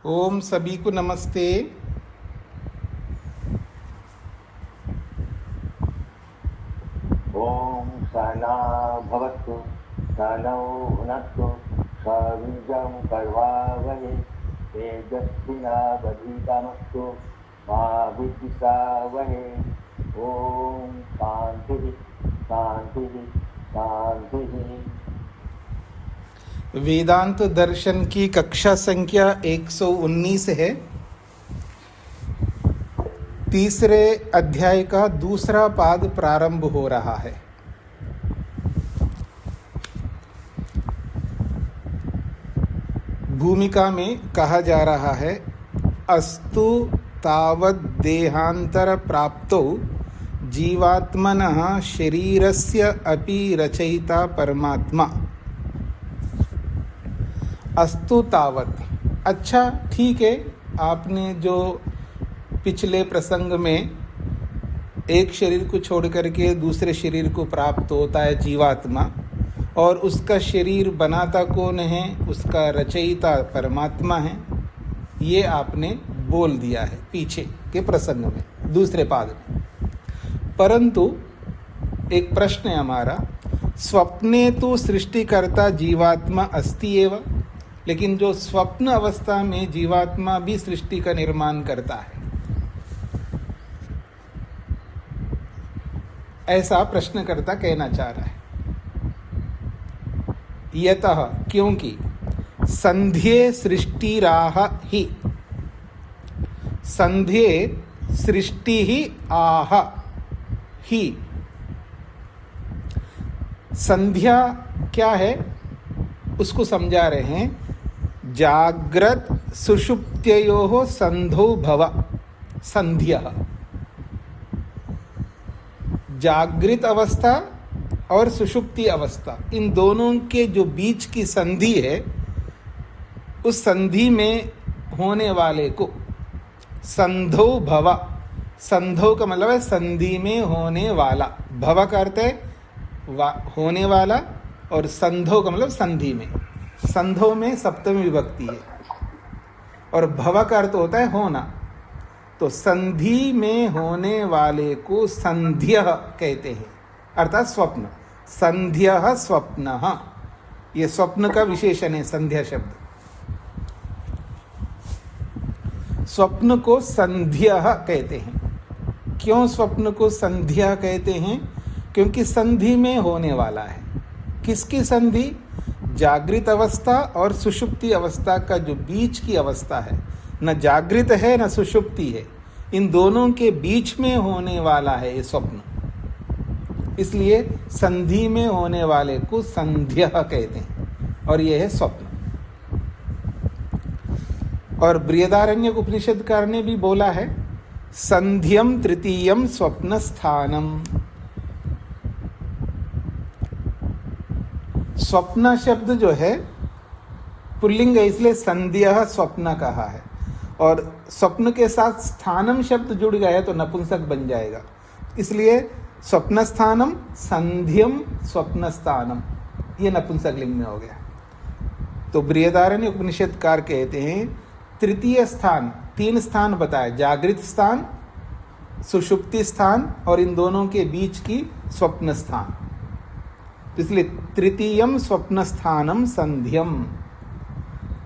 ओम सभी को नमस्ते। ओम सहना भवतु सहनौ भुनक्तु सवीर्यं कर्वावहै तेजस्विनावधीतमस्तु मा विद्विषावहै। ओम शांति शांति शांति। वेदांत दर्शन की कक्षा संख्या 119 है। तीसरे अध्याय का दूसरा पाद प्रारंभ हो रहा है। भूमिका में कहा जा रहा है, अस्तु तावद् देहांतर प्राप्तो जीवात्मनः शरीरस्य अपि रचयिता परमात्मा। अस्तु तावत्, अच्छा ठीक है। आपने जो पिछले प्रसंग में एक शरीर को छोड़ करके दूसरे शरीर को प्राप्त होता है जीवात्मा, और उसका शरीर बनाता कौन है, उसका रचयिता परमात्मा है, ये आपने बोल दिया है पीछे के प्रसंग में दूसरे पाद में। परंतु एक प्रश्न है हमारा, स्वप्ने तो सृष्टिकर्ता जीवात्मा अस्ति एव, लेकिन जो स्वप्न अवस्था में जीवात्मा भी सृष्टि का निर्माण करता है, ऐसा प्रश्नकर्ता कहना चाह रहा है। यतः, क्योंकि संध्ये सृष्टिराह ही, संध्ये सृष्टि ही आह ही। संध्या क्या है उसको समझा रहे हैं। जाग्रत सुषुप्त्योः संधौ भव संध्या। जागृत अवस्था और सुषुप्ति अवस्था, इन दोनों के जो बीच की संधि है, उस संधि में होने वाले को संधौ भव, संधौ का मतलब है संधि में होने वाला, भव का अर्थ है होने वाला, और संधौ का मतलब संधि में। संधौ में सप्तमी विभक्ति है, और भव का अर्थ होता है होना। तो संधि में होने वाले को संध्य कहते हैं, अर्थात स्वप्न। संध्य स्वप्नः, ये स्वप्न का विशेषण है संध्या शब्द। स्वप्न को संध्य कहते हैं। क्यों स्वप्न को संध्या कहते हैं? क्योंकि संधि में होने वाला है। किसकी संधि? जागृत अवस्था और सुषुप्ति अवस्था का जो बीच की अवस्था है, न जागृत है न सुषुप्ति है, इन दोनों के बीच में होने वाला है ये स्वप्न। इसलिए संधि में होने वाले को संध्या कहते हैं, और यह है स्वप्न। और बृहदारण्यक उपनिषदकार ने भी बोला है, संध्यम तृतीयम स्वप्न स्थानम। स्वप्न शब्द जो है पुल्लिंग है, इसलिए संध्या स्वप्न कहा है, और स्वप्न के साथ स्थानम शब्द जुड़ गया है तो नपुंसक बन जाएगा। इसलिए स्वप्न स्थानम संध्यम स्वप्न स्थानम, ये नपुंसक लिंग में हो गया। तो बृहदारण्य उपनिषदकार कहते हैं तृतीय स्थान, तीन स्थान बताए, जागृत स्थान, सुषुप्ति स्थान, और इन दोनों के बीच की स्वप्न स्थान। इसलिए तृतीयम स्वप्न स्थानम संध्यम,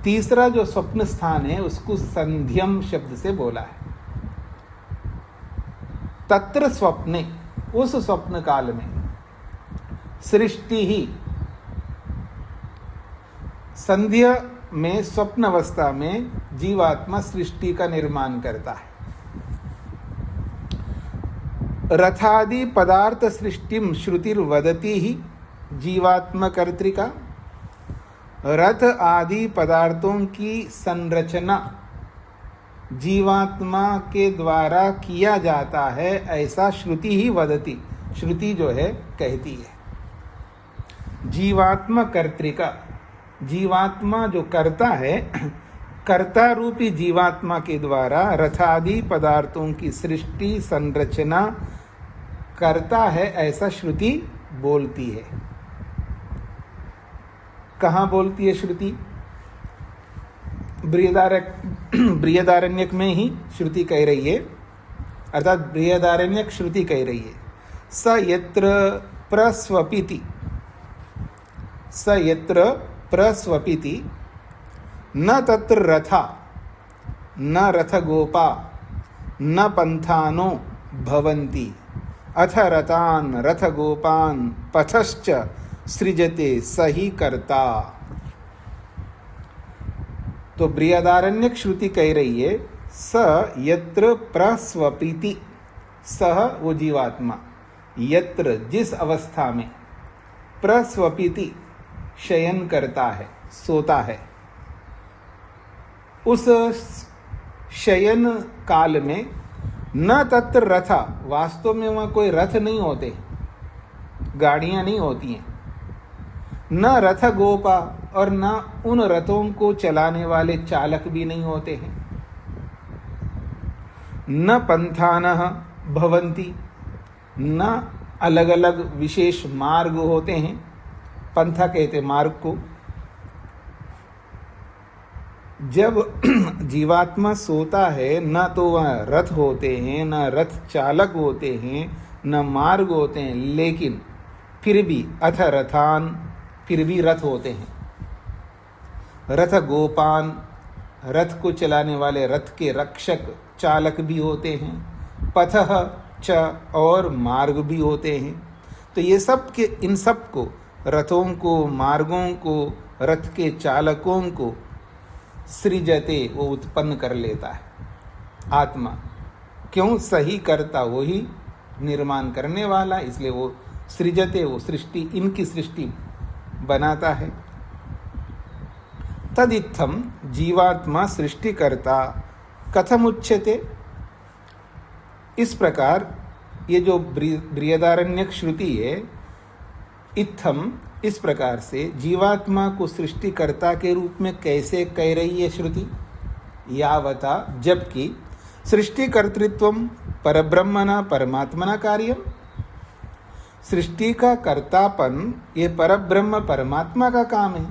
तीसरा जो स्वप्न स्थान है उसको संध्यम शब्द से बोला है। तत्र स्वप्ने, उस स्वप्न काल में, सृष्टि ही, संध्या में स्वप्न अवस्था में जीवात्मा सृष्टि का निर्माण करता है। रथादि पदार्थ सृष्टिम श्रुतिर्वदति ही जीवात्मा कर्त्रिका। रथ आदि पदार्थों की संरचना जीवात्मा के द्वारा किया जाता है, ऐसा श्रुति ही वदति, श्रुति जो है कहती है। जीवात्मा कर्त्रिका, जीवात्मा जो करता है, कर्ता रूपी जीवात्मा के द्वारा रथादि पदार्थों की सृष्टि संरचना करता है, ऐसा श्रुति बोलती है। कहाँ बोलती है श्रुति? बृहदारण्यक बृहदारण्यक में ही श्रुति कह रही है, अर्थात बृहदारण्यक श्रुति कह रही है, स यत्र प्रस्वपिति, स यत्र प्रस्वपिति न तत्र रथा न रथगोपा न पंथानो भवन्ति अथ रतान रथगोपान पथश्च सृजते सही कर्ता। तो बृहदारण्यक श्रुति कह रही है स यत्र प्रस्वपिति, सह वो जीवात्मा, यत्र जिस अवस्था में, प्रस्वपिति शयन करता है, सोता है, उस शयन काल में न तत्र रथा, वास्तव में वहाँ कोई रथ नहीं होते, गाड़ियाँ नहीं होती हैं, न रथ गोपा और न उन रथों को चलाने वाले चालक भी नहीं होते हैं, न पंथानः भवन्ति, न अलग अलग विशेष मार्ग होते हैं, पंथा कहते मार्ग को। जब जीवात्मा सोता है न तो वह रथ होते हैं, न रथ चालक होते हैं, न मार्ग होते हैं, लेकिन फिर भी अथ रथान, फिर भी रथ होते हैं, रथ गोपान, रथ को चलाने वाले रथ के रक्षक चालक भी होते हैं, पथः च और मार्ग भी होते हैं। तो ये सब के, इन सब को, रथों को, मार्गों को, रथ के चालकों को सृजते, वो उत्पन्न कर लेता है आत्मा। क्यों? सही करता, वही निर्माण करने वाला, इसलिए वो सृजते, वो सृष्टि, इनकी सृष्टि बनाता है। तदित्थम जीवात्मा सृष्टिकर्ता कथम उच्यते, इस प्रकार ये जो बृहदारण्यक श्रुति है, इत्थम, इस प्रकार से जीवात्मा को सृष्टिकर्ता के रूप में कैसे कह रही है श्रुति? यावता, जबकि सृष्टिकर्तृत्वम परब्रह्मणा परमात्मना कार्यम, सृष्टि का कर्तापन ये परब्रह्म परमात्मा का काम है,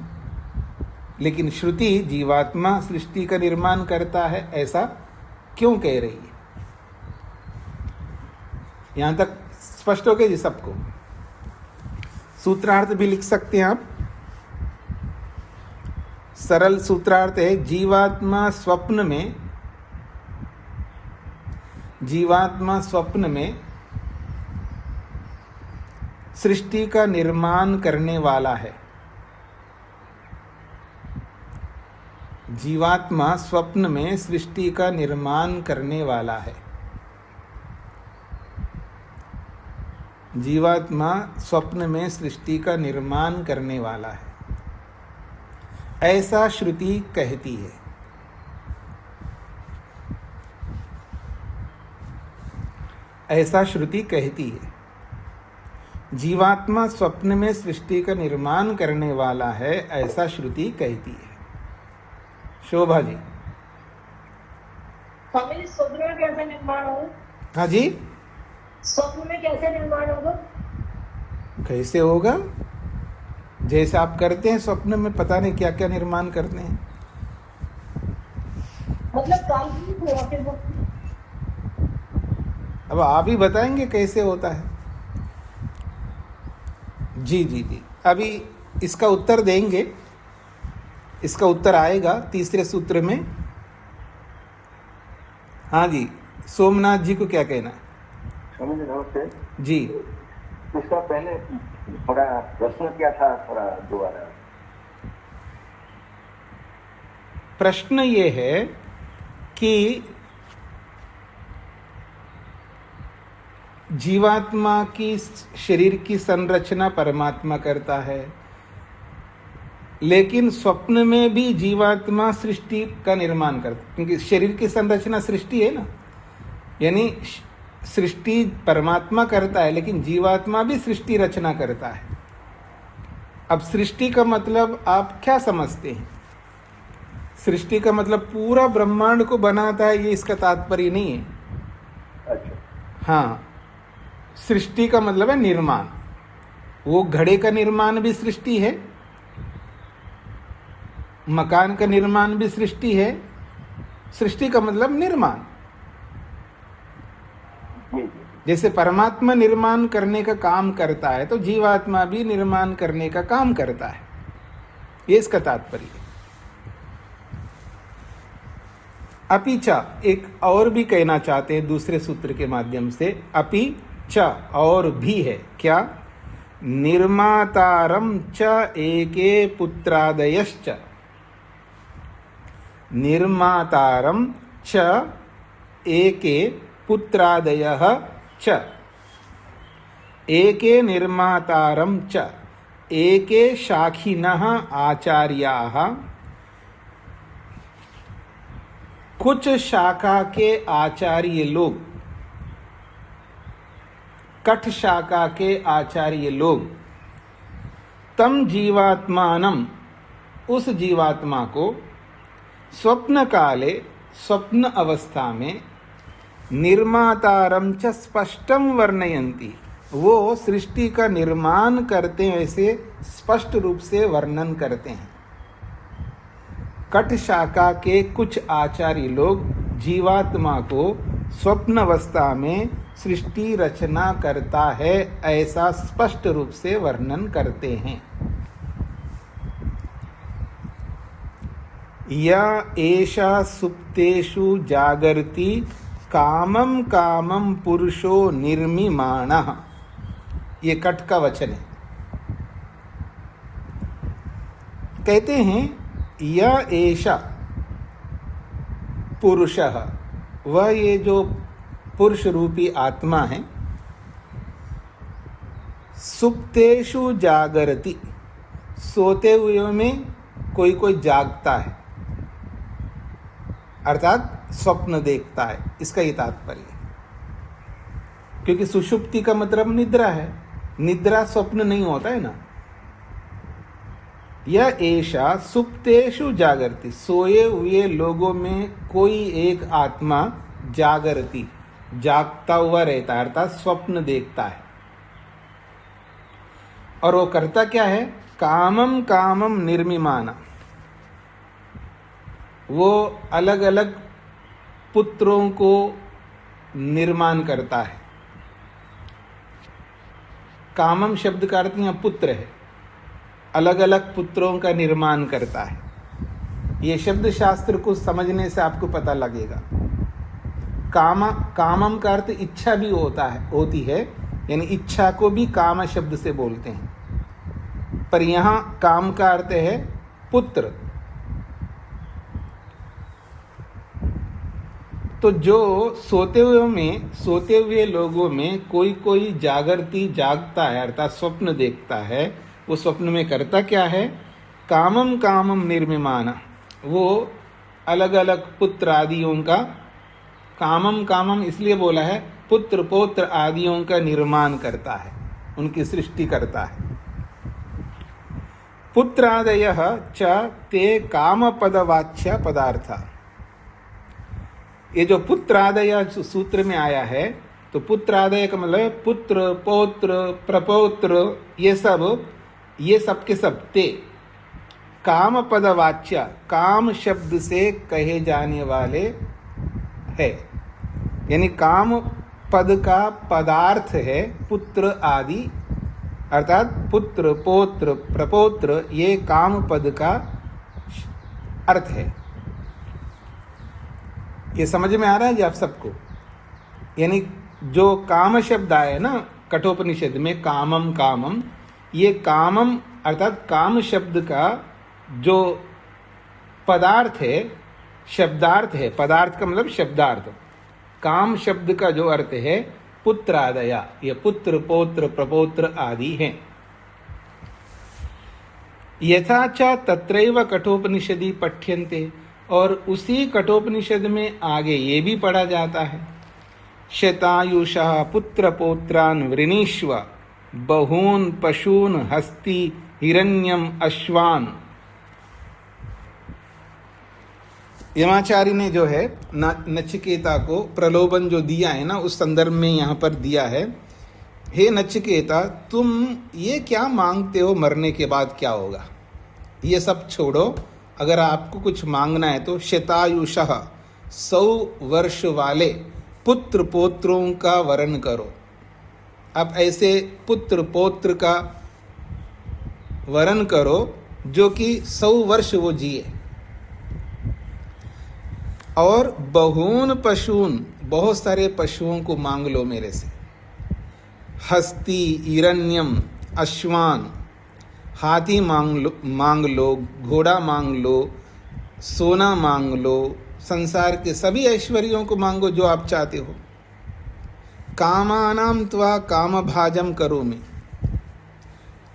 लेकिन श्रुति जीवात्मा सृष्टि का निर्माण करता है, ऐसा क्यों कह रही है? यहां तक स्पष्ट हो गया जी सबको? सूत्रार्थ भी लिख सकते हैं आप। सरल सूत्रार्थ है, जीवात्मा स्वप्न में सृष्टि का निर्माण करने वाला है। जीवात्मा स्वप्न में सृष्टि का निर्माण करने वाला है। जीवात्मा स्वप्न में सृष्टि का निर्माण करने वाला है, ऐसा श्रुति कहती है। ऐसा श्रुति कहती है, जीवात्मा स्वप्न में सृष्टि का निर्माण करने वाला है, ऐसा श्रुति कहती है। शोभा जी। स्वप्न में कैसे निर्माण होगा? हाँ जी, स्वप्न में कैसे निर्माण होगा? कैसे होगा? जैसे आप करते हैं स्वप्न में, पता नहीं क्या क्या निर्माण करते हैं। मतलब काल्पनिक हुआ फिर वो? अब आप ही बताएंगे कैसे होता है। जी जी जी, अभी इसका उत्तर देंगे, इसका उत्तर आएगा तीसरे सूत्र में। हाँ जी, सोमनाथ जी को क्या कहना है? स्वामी जी नमस्ते जी। इसका पहले थोड़ा प्रश्न क्या था, थोड़ा दोबारा। प्रश्न ये है कि जीवात्मा की शरीर की संरचना परमात्मा करता है, लेकिन स्वप्न में भी जीवात्मा सृष्टि का निर्माण करता है, क्योंकि शरीर की संरचना सृष्टि है ना, यानी सृष्टि परमात्मा करता है, लेकिन जीवात्मा भी सृष्टि रचना करता है। अब सृष्टि का मतलब आप क्या समझते हैं? सृष्टि का मतलब पूरा ब्रह्मांड को बनाता है, ये इसका तात्पर्य नहीं है। अच्छा। हाँ, सृष्टि का मतलब है निर्माण। वो घड़े का निर्माण भी सृष्टि है, मकान का निर्माण भी सृष्टि है, सृष्टि का मतलब निर्माण। जी जी जैसे परमात्मा निर्माण करने का काम करता है तो जीवात्मा भी निर्माण करने का काम करता है, ये इसका तात्पर्य है। अपि च एक और भी कहना चाहते हैं दूसरे सूत्र के माध्यम से, अपि च और भी है क्या, निर्मातारम च एके पुत्रादयश्च, निर्मातारम च एके पुत्रादयः च, एके निर्मातारम च एके शाखिनः आचार्याः, कुछ शाखा के आचार्य लोग, कठ शाखा के आचार्य लोग, तम जीवात्मानम उस जीवात्मा को, स्वप्न काले स्वप्न अवस्था में, निर्मातारम च स्पष्टम वर्णयन्ति वो सृष्टि का निर्माण करते हैं ऐसे स्पष्ट रूप से वर्णन करते हैं। कठ शाखा के कुछ आचार्य लोग जीवात्मा को स्वप्न अवस्था में सृष्टि रचना करता है ऐसा स्पष्ट रूप से वर्णन करते हैं। या एषा सुप्तेषु जागर्ति कामम कामम पुरुषो निर्मिमाणः, ये कठ का वचन है। कहते हैं यह एषा पुरुषः, वह ये जो पुरुष रूपी आत्मा है, सुप्तेषु जागरति सोते हुए में कोई कोई जागता है, अर्थात स्वप्न देखता है, इसका ये तात्पर्य है। क्योंकि सुषुप्ति का मतलब निद्रा है, निद्रा स्वप्न नहीं होता है ना। यह ऐसा सुप्तेषु जागरति, सोए हुए लोगों में कोई एक आत्मा जागरति जागता हुआ रहता है, अर्थात स्वप्न देखता है। और वो करता क्या है, कामम कामम निर्मिमाना, वो अलग अलग पुत्रों को निर्माण करता है। कामम शब्द का अर्थ यहाँ पुत्र है, अलग अलग पुत्रों का निर्माण करता है। ये शब्द शास्त्र को समझने से आपको पता लगेगा। कामम का अर्थ इच्छा भी होती है, यानी इच्छा को भी काम शब्द से बोलते हैं, पर यहाँ काम का अर्थ है पुत्र। तो जो सोते हुए लोगों में कोई कोई जागृति जागता है, अर्थात स्वप्न देखता है, वो स्वप्न में करता क्या है, कामम कामम निर्मिमाना, वो अलग अलग पुत्र आदियों का, कामम कामम इसलिए बोला है, पुत्र पौत्र आदियों का निर्माण करता है, उनकी सृष्टि करता है। पुत्रादयः च ते कामपदवाच्य पदार्थ, ये जो पुत्रादय सूत्र में आया है, तो पुत्रादय का मतलब पुत्र पौत्र प्रपौत्र, ये सब के सब ते काम पदवाच्य, काम शब्द से कहे जाने वाले है, यानी काम पद का पदार्थ है पुत्र आदि, अर्थात पुत्र पौत्र प्रपौत्र, ये काम पद का अर्थ है। ये समझ में आ रहा है जी आप सबको? यानी जो काम शब्द आए ना कठोपनिषद में, कामम कामम, ये कामम अर्थात काम शब्द का जो पदार्थ है, शब्दार्थ है, पदार्थ का मतलब शब्दार्थ, काम शब्द का जो अर्थ है पुत्रादया, ये पुत्र पौत्र प्रपौत्र आदि हैं। यथा च तत्रैव कठोपनिषदि पठ्यन्ते, और उसी कठोपनिषद में आगे ये भी पढ़ा जाता है, शतायुषः पुत्र पौत्रान् वृणीष्व बहून् पशून् हस्ति हिरण्यम अश्वान। यमाचार्य ने जो है नचिकेता को प्रलोभन जो दिया है ना, उस संदर्भ में यहाँ पर दिया है, हे नचिकेता, तुम ये क्या मांगते हो, मरने के बाद क्या होगा, ये सब छोड़ो, अगर आपको कुछ मांगना है तो शतायुषः, 100 वर्ष वाले पुत्र पौत्रों का वरण करो। अब ऐसे पुत्र पौत्र का वरण करो जो कि 100 वर्ष वो जिए। और बहून पशून, बहुत सारे पशुओं को मांग लो मेरे से। हस्ती, हिरण्यम, अश्वान, हाथी मांग लो, घोड़ा मांग लो, सोना मांग लो, संसार के सभी ऐश्वर्यों को मांगो जो आप चाहते हो। कामानाम त्वा काम भाजम करोमि,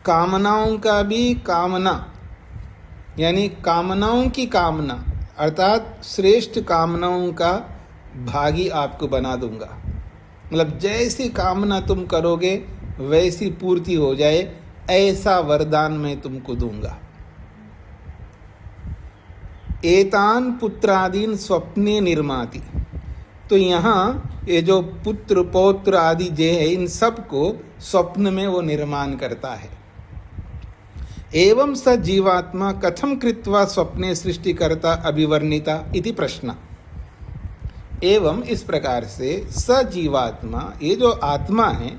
कामनाओं का भी कामना, यानी कामनाओं की कामना अर्थात श्रेष्ठ कामनाओं का भागी आपको बना दूंगा। मतलब जैसी कामना तुम करोगे वैसी पूर्ति हो जाए, ऐसा वरदान मैं तुमको दूंगा। एतान पुत्रादीन स्वप्ने निर्माति, तो यहाँ ये जो पुत्र पौत्र आदि जे है इन सब को स्वप्न में वो निर्माण करता है। एवं स जीवात्मा कथम कृत्वा स्वप्ने सृष्टिकर्ता अभिवर्णिता इति प्रश्न। एवं इस प्रकार से स जीवात्मा, ये जो आत्मा है,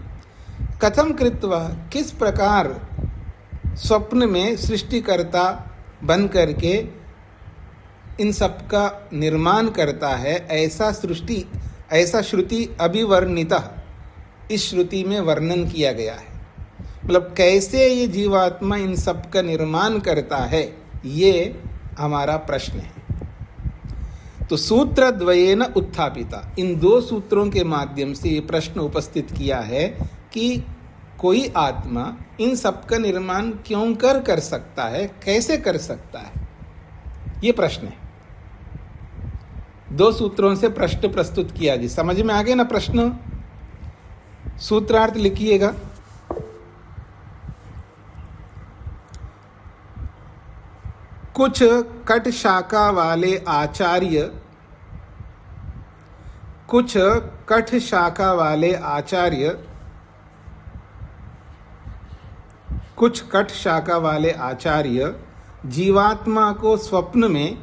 कथम कृत्वा किस प्रकार स्वप्न में सृष्टिकर्ता बन करके इन सब का निर्माण करता है, ऐसा श्रुति अभिवर्णिता, इस श्रुति में वर्णन किया गया है। मतलब कैसे ये जीवात्मा इन सब का निर्माण करता है, ये हमारा प्रश्न है। तो सूत्र द्वयेन उत्थापिता, इन दो सूत्रों के माध्यम से ये प्रश्न उपस्थित किया है कि कोई आत्मा इन सब का निर्माण क्यों कर सकता है, कैसे कर सकता है, ये प्रश्न है। दो सूत्रों से प्रश्न प्रस्तुत किया जी। समझ में आ गया ना प्रश्न? सूत्रार्थ लिखिएगा। कुछ कट शाखा वाले आचार्य, कुछ कठ शाखा वाले आचार्य, कुछ कठ शाखा वाले आचार्य जीवात्मा को स्वप्न में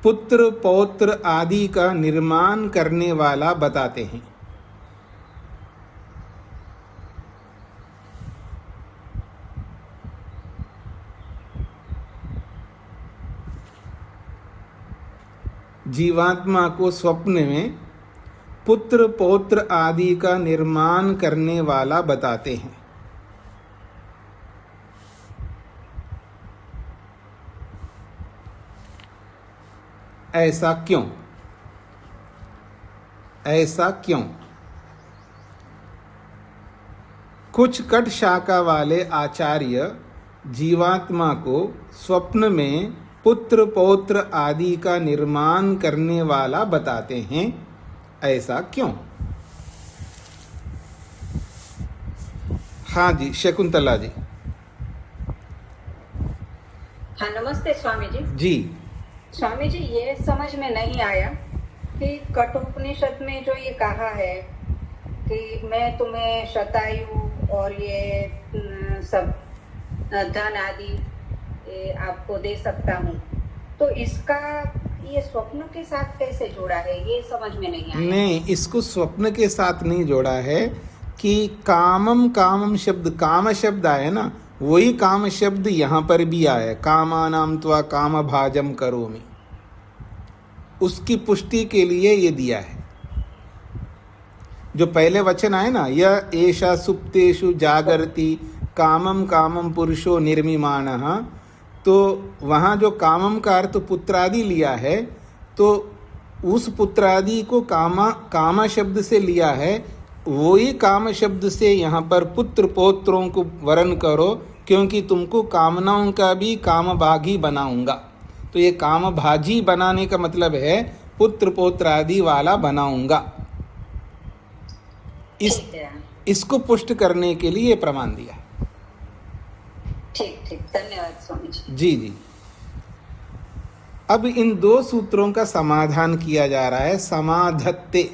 पुत्र पौत्र आदि का निर्माण करने वाला बताते हैं। जीवात्मा को स्वप्न में पुत्र पौत्र आदि का निर्माण करने वाला बताते हैं। ऐसा क्यों? ऐसा क्यों? कुछ कट शाखा वाले आचार्य जीवात्मा को स्वप्न में पुत्र पौत्र आदि का निर्माण करने वाला बताते हैं, ऐसा क्यों? हाँ जी, शकुंतला जी। हाँ, नमस्ते स्वामी जी। जी स्वामी जी, ये समझ में नहीं आया कि कठोपनिषद में जो ये कहा है कि मैं तुम्हें शतायु और ये सब धन आदि आपको दे सकता हूँ, तो इसका ये स्वप्न के साथ कैसे जोड़ा है, ये समझ में नहीं आया। नहीं, इसको स्वप्न के साथ नहीं जोड़ा है कि कामम शब्द, काम शब्द आया ना, वही काम शब्द यहाँ पर भी आया, कामानाम त्वा काम भाजम करोमि, उसकी पुष्टि के लिए ये दिया है। जो पहले वचन आए ना, यह एषा सुप्तेषु जागर्ति कामम कामम पुरुषो निर्मिमाणः, तो वहाँ जो कामम का अर्थ पुत्रादि लिया है, तो उस पुत्रादि को कामा शब्द से लिया है, वही काम शब्द से यहाँ पर पुत्र पौत्रों को वरण करो, क्योंकि तुमको कामनाओं का भी काम भागी बनाऊंगा। तो ये काम भाजी बनाने का मतलब है पुत्र पौत्र आदि वाला बनाऊंगा। इसको पुष्ट करने के लिए प्रमाण दिया। ठीक, धन्यवाद स्वामी जी। जी जी। अब इन दो सूत्रों का समाधान किया जा रहा है, समाधत्ते।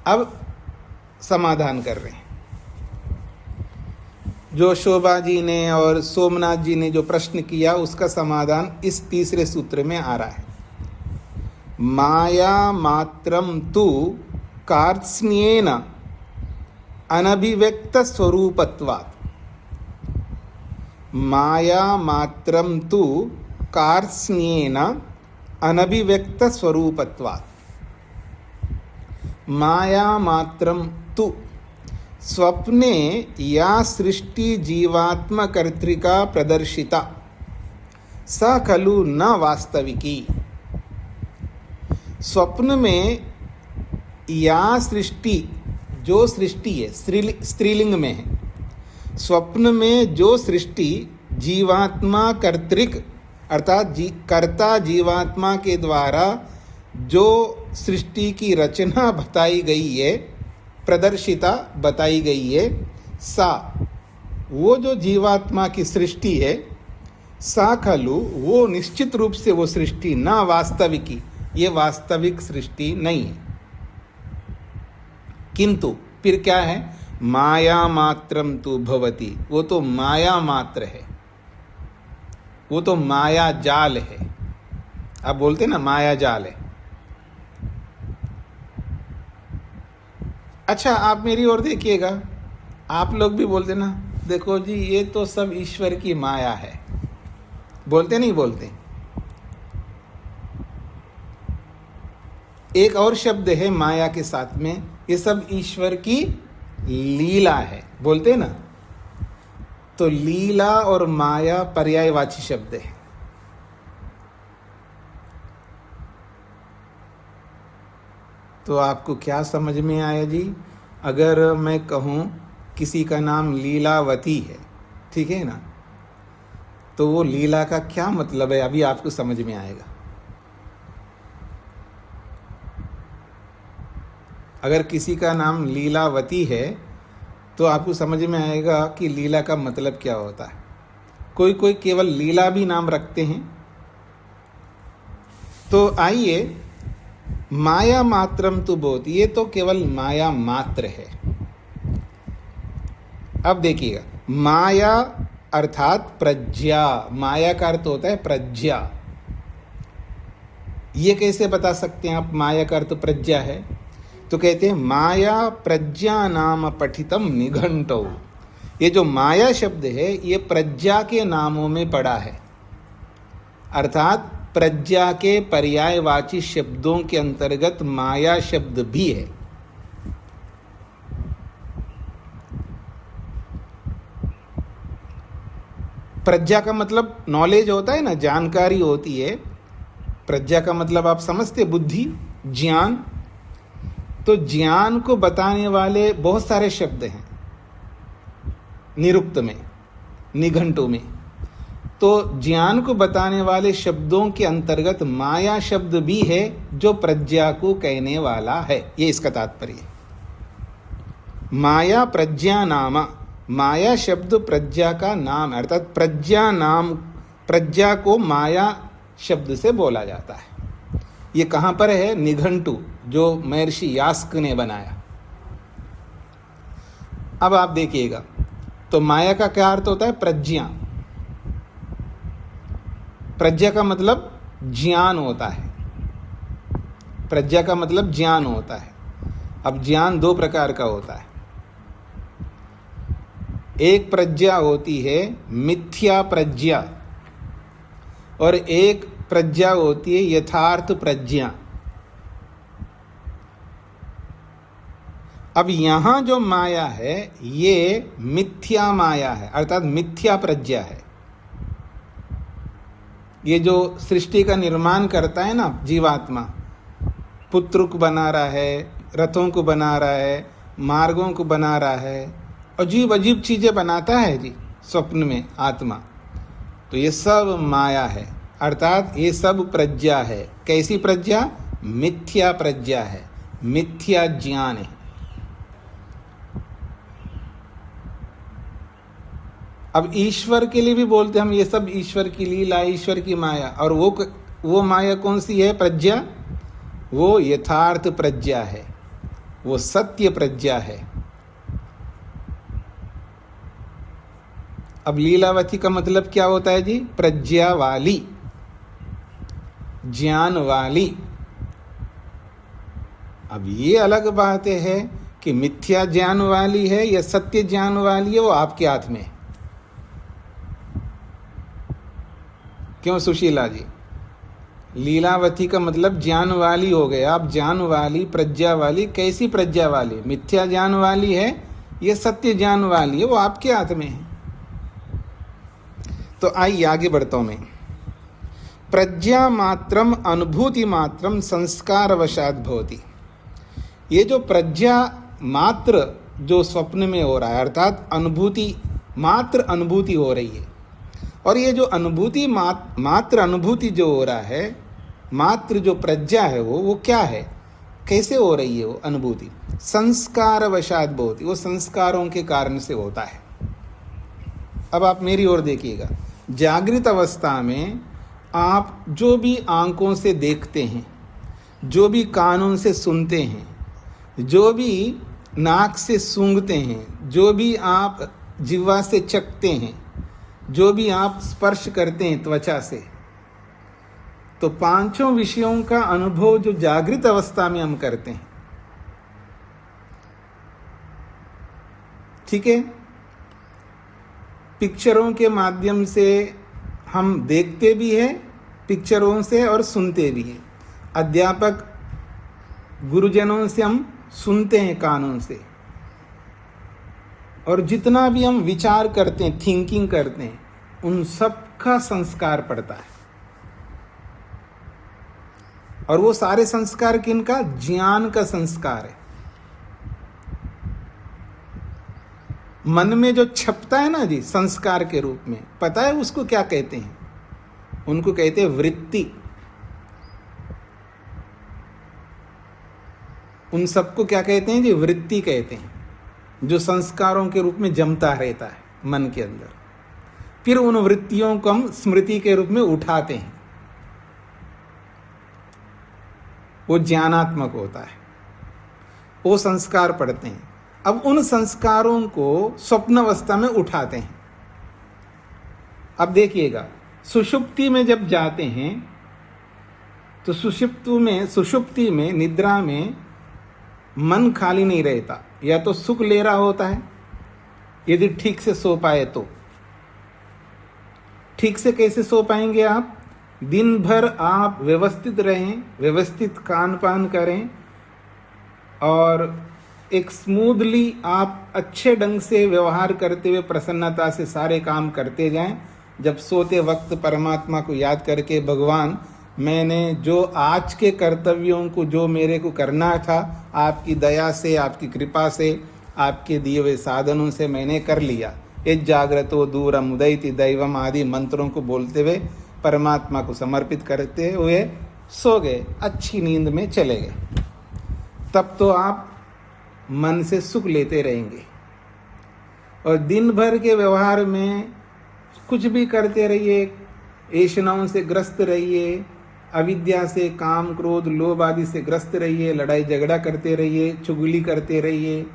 अब समाधान कर रहे हैं। जो शोभा जी ने और सोमनाथ जी ने जो प्रश्न किया उसका समाधान इस तीसरे सूत्र में आ रहा है। माया मात्रम तु कार्त्स्न्येन अनभिव्यक्त स्वरूपत्वात्। माया मात्रम तु कार्त्स्न्येन अनभिव्यक्त स्वरूपत्वात्। माया मात्रम तु, स्वप्ने या सृष्टि जीवात्मकर्तृका प्रदर्शिता स खलु न वास्तविकी। स्वप्न में या सृष्टि, जो सृष्टि है, स्त्रीलिंग में है, स्वप्न में जो सृष्टि जीवात्मा कर्तृक अर्थात कर्ता जीवात्मा के द्वारा जो सृष्टि की रचना बताई गई है, प्रदर्शिता बताई गई है, सा, वो जो जीवात्मा की सृष्टि है, सा खलु, वो निश्चित रूप से वो सृष्टि न वास्तविकी, ये वास्तविक सृष्टि नहीं है। किंतु फिर क्या है, माया मात्रम तु भवति, वो तो माया मात्र है, वो तो माया जाल है। आप बोलते ना माया जाल है। अच्छा, आप मेरी ओर देखिएगा, आप लोग भी बोलते ना, देखो जी ये तो सब ईश्वर की माया है, बोलते नहीं बोलते? एक और शब्द है माया के साथ में, ये सब ईश्वर की लीला है, बोलते ना? तो लीला और माया पर्यायवाची शब्द है। तो आपको क्या समझ में आया जी? अगर मैं कहूँ किसी का नाम लीलावती है, ठीक है ना, तो वो लीला का क्या मतलब है, अभी आपको समझ में आएगा। अगर किसी का नाम लीलावती है तो आपको समझ में आएगा कि लीला का मतलब क्या होता है। कोई कोई केवल लीला भी नाम रखते हैं। तो आइए, माया मात्रम तु बोध, ये तो केवल माया मात्र है। अब देखिएगा, माया अर्थात प्रज्ञा, माया का अर्थ होता है प्रज्ञा। ये कैसे बता सकते हैं आप माया का अर्थ प्रज्ञा है? तो कहते हैं माया प्रज्ञा नाम पठितम निघंटौ। ये जो माया शब्द है ये प्रज्ञा के नामों में पड़ा है, अर्थात प्रज्ञा के पर्यायवाची शब्दों के अंतर्गत माया शब्द भी है। प्रज्ञा का मतलब नॉलेज होता है ना, जानकारी होती है। प्रज्ञा का मतलब आप समझते, बुद्धि, ज्ञान। तो ज्ञान को बताने वाले बहुत सारे शब्द हैं निरुक्त में, निघंटों में। तो ज्ञान को बताने वाले शब्दों के अंतर्गत माया शब्द भी है जो प्रज्ञा को कहने वाला है, ये इसका तात्पर्य। माया प्रज्ञा नाम, माया शब्द प्रज्ञा का नाम, अर्थात प्रज्ञा नाम, प्रज्ञा को माया शब्द से बोला जाता है। ये कहाँ पर है? निघंटु जो महर्षि यास्क ने बनाया। अब आप देखिएगा, तो माया का क्या अर्थ होता है? प्रज्ञा। प्रज्ञा का मतलब ज्ञान होता है, प्रज्ञा का मतलब ज्ञान होता है। अब ज्ञान दो प्रकार का होता है। एक प्रज्ञा होती है मिथ्या प्रज्ञा, और एक प्रज्ञा होती है यथार्थ प्रज्ञा। अब यहां जो माया है ये मिथ्या माया है, अर्थात मिथ्या प्रज्ञा है। ये जो सृष्टि का निर्माण करता है ना जीवात्मा, पुत्र को बना रहा है, रथों को बना रहा है, मार्गों को बना रहा है, अजीब अजीब चीजें बनाता है जी स्वप्न में आत्मा। तो ये सब माया है, अर्थात ये सब प्रज्ञा है। कैसी प्रज्ञा? मिथ्या प्रज्ञा है, मिथ्या ज्ञान है। अब ईश्वर के लिए भी बोलते हम, ये सब ईश्वर की लीला, ईश्वर की माया। और वो वो माया कौन सी है? प्रज्ञा। वो यथार्थ प्रज्ञा है, वो सत्य प्रज्ञा है। अब लीलावती का मतलब क्या होता है जी? प्रज्ञा वाली, ज्ञान वाली। अब ये अलग बात है कि मिथ्या ज्ञान वाली है या सत्य ज्ञान वाली है, वो आपके हाथ में है। क्यों सुशीला जी? लीलावती का मतलब ज्ञान वाली हो गया। आप ज्ञान वाली, प्रज्ञा वाली, कैसी प्रज्ञा वाली? मिथ्या ज्ञान वाली है या सत्य ज्ञान वाली है, वो आपके हाथ में है। तो आइए आगे बढ़ता हूं मैं। प्रज्ञा मात्रम अनुभूति मात्रम संस्कार वशात भवति। ये जो प्रज्ञा मात्र जो स्वप्न में हो रहा है, अर्थात अनुभूति मात्र अनुभूति हो रही है, और ये जो अनुभूति मात्र अनुभूति जो हो रहा है, मात्र जो प्रज्ञा है वो क्या है, कैसे हो रही है वो अनुभूति? संस्कार वशात भवति, वो संस्कारों के कारण से होता है। अब आप मेरी ओर देखिएगा। जागृत अवस्था में आप जो भी आंखों से देखते हैं, जो भी कानों से सुनते हैं, जो भी नाक से सूंघते हैं, जो भी आप जिह्वा से चखते हैं, जो भी आप स्पर्श करते हैं त्वचा से, तो पांचों विषयों का अनुभव जो जागृत अवस्था में हम करते हैं, ठीक है। पिक्चरों के माध्यम से हम देखते भी हैं पिक्चरों से और सुनते भी हैं। अध्यापक गुरुजनों से हम सुनते हैं कानों से, और जितना भी हम विचार करते हैं, थिंकिंग करते हैं, उन सब का संस्कार पड़ता है। और वो सारे संस्कार किनका? ज्ञान का संस्कार है। मन में जो छपता है ना जी संस्कार के रूप में, पता है उसको क्या कहते हैं? उनको कहते हैं वृत्ति। उन सबको क्या कहते हैं जी? वृत्ति कहते हैं, जो संस्कारों के रूप में जमता रहता है मन के अंदर। फिर उन वृत्तियों को हम स्मृति के रूप में उठाते हैं, वो ज्ञानात्मक होता है, वो संस्कार पढ़ते हैं। अब उन संस्कारों को स्वप्न अवस्था में उठाते हैं। अब देखिएगा, सुषुप्ति में जब जाते हैं तो सुषुप्ति में निद्रा में मन खाली नहीं रहता, या तो सुख ले रहा होता है, यदि ठीक से सो पाए तो। ठीक से कैसे सो पाएंगे आप? दिन भर आप व्यवस्थित रहें, व्यवस्थित खान पान करें, और एक स्मूथली आप अच्छे ढंग से व्यवहार करते हुए प्रसन्नता से सारे काम करते जाएं। जब सोते वक्त परमात्मा को याद करके, भगवान मैंने जो आज के कर्तव्यों को जो मेरे को करना था, आपकी दया से, आपकी कृपा से, आपके दिए हुए साधनों से मैंने कर लिया। ये जागृतो दूरम उदयति दैवम आदि मंत्रों को बोलते हुए परमात्मा को समर्पित करते हुए सो गए, अच्छी नींद में चले गए। तब तो आप मन से सुख लेते रहेंगे, और दिन भर के व्यवहार में कुछ भी करते रहिए, ऐषणाओं से ग्रस्त रहिए, अविद्या से, काम क्रोध लोभ आदि से ग्रस्त रहिए, लड़ाई झगड़ा करते रहिए, चुगली करते रहिए,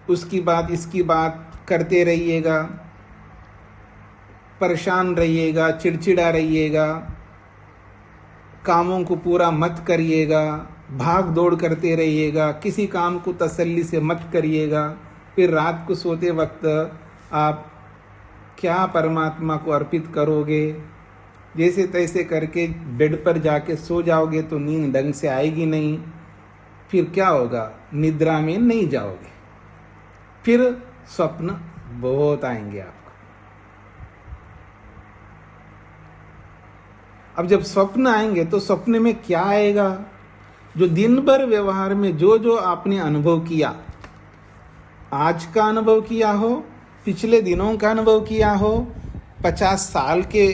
उसकी बात इसकी बात करते रहिएगा, परेशान रहिएगा, चिड़चिड़ा रहिएगा, कामों को पूरा मत करिएगा, भाग दौड़ करते रहिएगा, किसी काम को तसल्ली से मत करिएगा। फिर रात को सोते वक्त आप क्या परमात्मा को अर्पित करोगे? जैसे तैसे करके बेड पर जाके सो जाओगे तो नींद ढंग से आएगी नहीं। फिर क्या होगा? निद्रा में नहीं जाओगे, फिर स्वप्न बहुत आएंगे आपको। अब जब स्वप्न आएंगे तो स्वप्न में क्या आएगा? जो दिन भर व्यवहार में जो जो आपने अनुभव किया, आज का अनुभव किया हो, पिछले दिनों का अनुभव किया हो, 50 साल के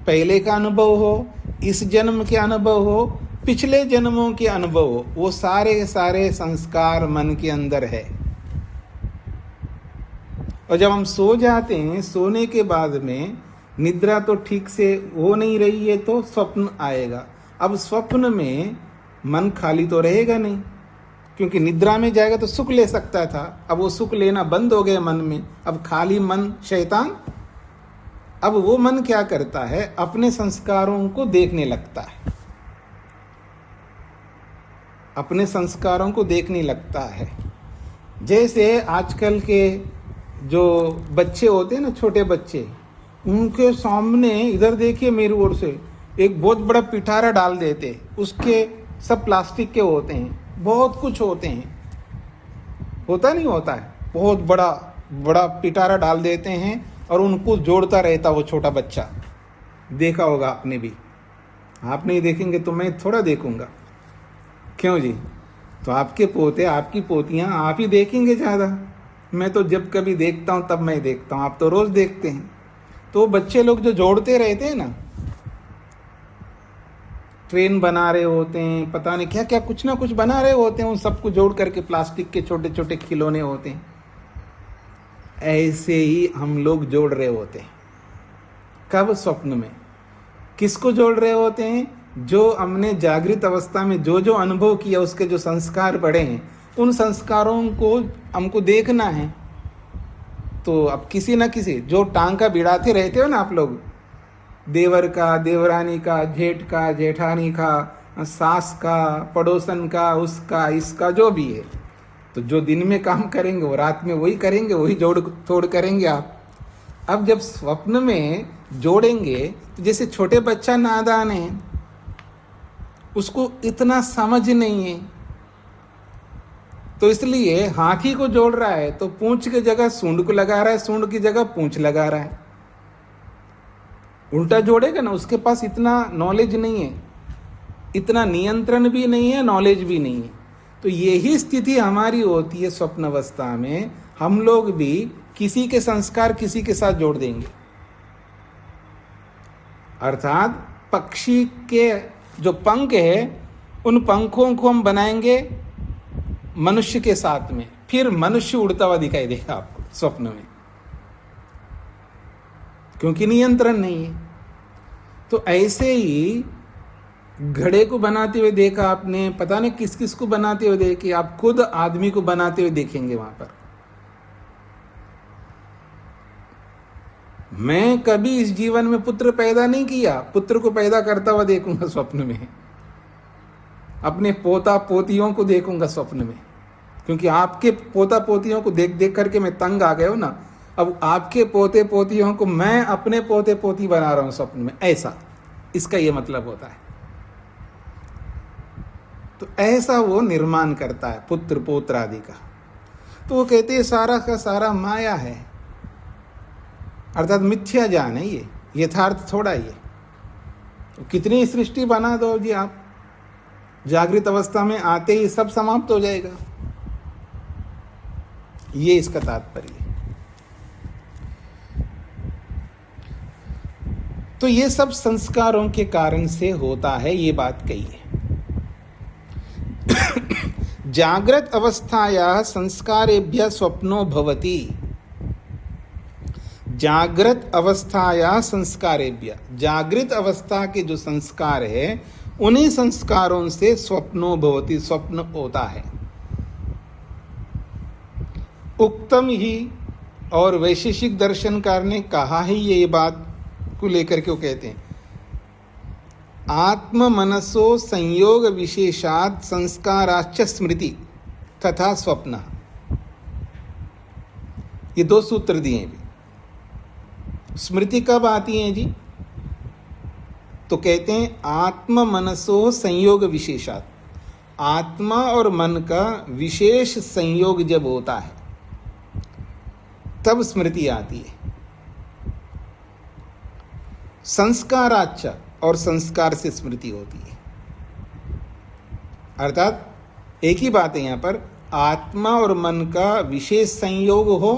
पहले का अनुभव हो, इस जन्म के अनुभव हो, पिछले जन्मों के अनुभव हो, वो सारे सारे संस्कार मन के अंदर है। और जब हम सो जाते हैं, सोने के बाद में निद्रा तो ठीक से हो नहीं रही है तो स्वप्न आएगा। अब स्वप्न में मन खाली तो रहेगा नहीं, क्योंकि निद्रा में जाएगा तो सुख ले सकता था, अब वो सुख लेना बंद हो गया मन में। अब खाली मन शैतान। अब वो मन क्या करता है, अपने संस्कारों को देखने लगता है, अपने संस्कारों को देखने लगता है। जैसे आजकल के जो बच्चे होते हैं ना, छोटे बच्चे, उनके सामने इधर देखिए मेरी ओर से एक बहुत बड़ा पिटारा डाल देते, उसके सब प्लास्टिक के होते हैं, बहुत कुछ होते हैं, होता नहीं होता है, बहुत बड़ा बड़ा पिटारा डाल देते हैं और उनको जोड़ता रहता वो छोटा बच्चा। देखा होगा आपने भी, आप नहीं देखेंगे तो मैं थोड़ा देखूंगा, क्यों जी? तो आपके पोते आपकी पोतियां आप ही देखेंगे ज़्यादा। मैं तो जब कभी देखता हूँ तब मैं देखता हूँ, आप तो रोज़ देखते हैं। तो बच्चे लोग जो जोड़ते रहते हैं ना, ट्रेन बना रहे होते हैं, पता नहीं क्या क्या कुछ ना कुछ बना रहे होते हैं, उन सबको जोड़ करके प्लास्टिक के छोटे छोटे खिलौने होते हैं। ऐसे ही हम लोग जोड़ रहे होते हैं। कब? स्वप्न में। किसको जोड़ रहे होते हैं? जो हमने जागृत अवस्था में जो जो अनुभव किया, उसके जो संस्कार पड़े हैं, उन संस्कारों को हमको देखना है। तो अब किसी ना किसी, जो टांका भिड़ाते रहते हो ना आप लोग, देवर का, देवरानी का, जेठ का, जेठानी का, सास का, पड़ोसन का, उसका, इसका, जो भी है, तो जो दिन में काम करेंगे वो रात में वही करेंगे, वही जोड़ तोड़ करेंगे आप। अब जब स्वप्न में जोड़ेंगे तो जैसे छोटे बच्चा नादान है, उसको इतना समझ नहीं है, तो इसलिए हाथी को जोड़ रहा है तो पूंछ की जगह सूंड को लगा रहा है, सूंड की जगह पूंछ लगा रहा है। उल्टा जोड़ेगा ना, उसके पास इतना नॉलेज नहीं है, इतना नियंत्रण भी नहीं है, नॉलेज भी नहीं है। तो यही स्थिति हमारी होती है स्वप्न अवस्था में। हम लोग भी किसी के संस्कार किसी के साथ जोड़ देंगे, अर्थात पक्षी के जो पंख है, उन पंखों को हम बनाएंगे मनुष्य के साथ में, फिर मनुष्य उड़ता हुआ दिखाई देगा आपको स्वप्न में, क्योंकि नियंत्रण नहीं है। तो ऐसे ही घड़े को बनाते हुए देखा आपने, पता नहीं किस किस को बनाते हुए देखे, आप खुद आदमी को बनाते हुए देखेंगे वहां पर। मैं कभी इस जीवन में पुत्र पैदा नहीं किया, पुत्र को पैदा करता हुआ देखूंगा स्वप्न में, अपने पोता पोतियों को देखूंगा स्वप्न में, क्योंकि आपके पोता पोतियों को देख देख करके मैं तंग आ गया हूं ना। अब आपके पोते पोतियों को मैं अपने पोते पोती बना रहा हूं स्वप्न में, ऐसा इसका यह मतलब होता है। तो ऐसा वो निर्माण करता है पुत्र पौत्र आदि का। तो वो कहते हैं सारा का सारा माया है, अर्थात मिथ्या ज्ञान है, ये यथार्थ थोड़ा ही है। तो कितनी सृष्टि बना दो जी आप, जागृत अवस्था में आते ही सब समाप्त हो जाएगा। ये इसका तात्पर्य है। तो ये सब संस्कारों के कारण से होता है, ये बात कही है। जागृत अवस्थाया संस्कारेभ्यः स्वप्नो भवति। जागृत अवस्थाया संस्कारेभ्यः, जागृत अवस्था के जो संस्कार है, उन्हीं संस्कारों से स्वप्नो भवति, स्वप्न होता है। उक्तम ही, और वैशेषिक दर्शनकार ने कहा ही ये बात को लेकर के वो कहते हैं, आत्म मनसो संयोग विशेषात् संस्काराश्च स्मृति तथा स्वप्न। ये दो सूत्र दिए भी। स्मृति कब आती है जी? तो कहते हैं आत्म मनसो संयोग विशेषात्, आत्मा और मन का विशेष संयोग जब होता है तब स्मृति आती है। संस्काराच्च, और संस्कार से स्मृति होती है। अर्थात एक ही बात है यहाँ पर, आत्मा और मन का विशेष संयोग हो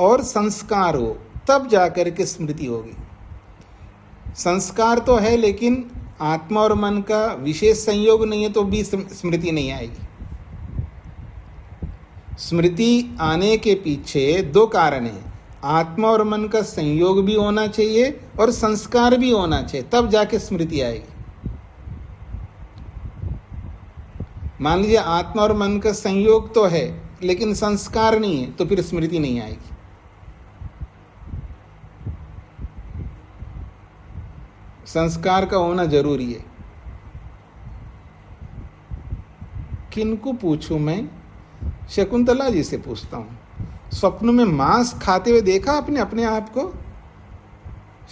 और संस्कार हो, तब जाकर के स्मृति होगी। संस्कार तो है लेकिन आत्मा और मन का विशेष संयोग नहीं है तो भी स्मृति नहीं आएगी। स्मृति आने के पीछे दो कारण हैं, आत्मा और मन का संयोग भी होना चाहिए और संस्कार भी होना चाहिए, तब जाके स्मृति आएगी। मान लीजिए आत्मा और मन का संयोग तो है लेकिन संस्कार नहीं है, तो फिर स्मृति नहीं आएगी। संस्कार का होना जरूरी है। किनको पूछूं मैं? शकुंतला जी से पूछता हूं। स्वप्न में मांस खाते हुए देखा आपने अपने आप को?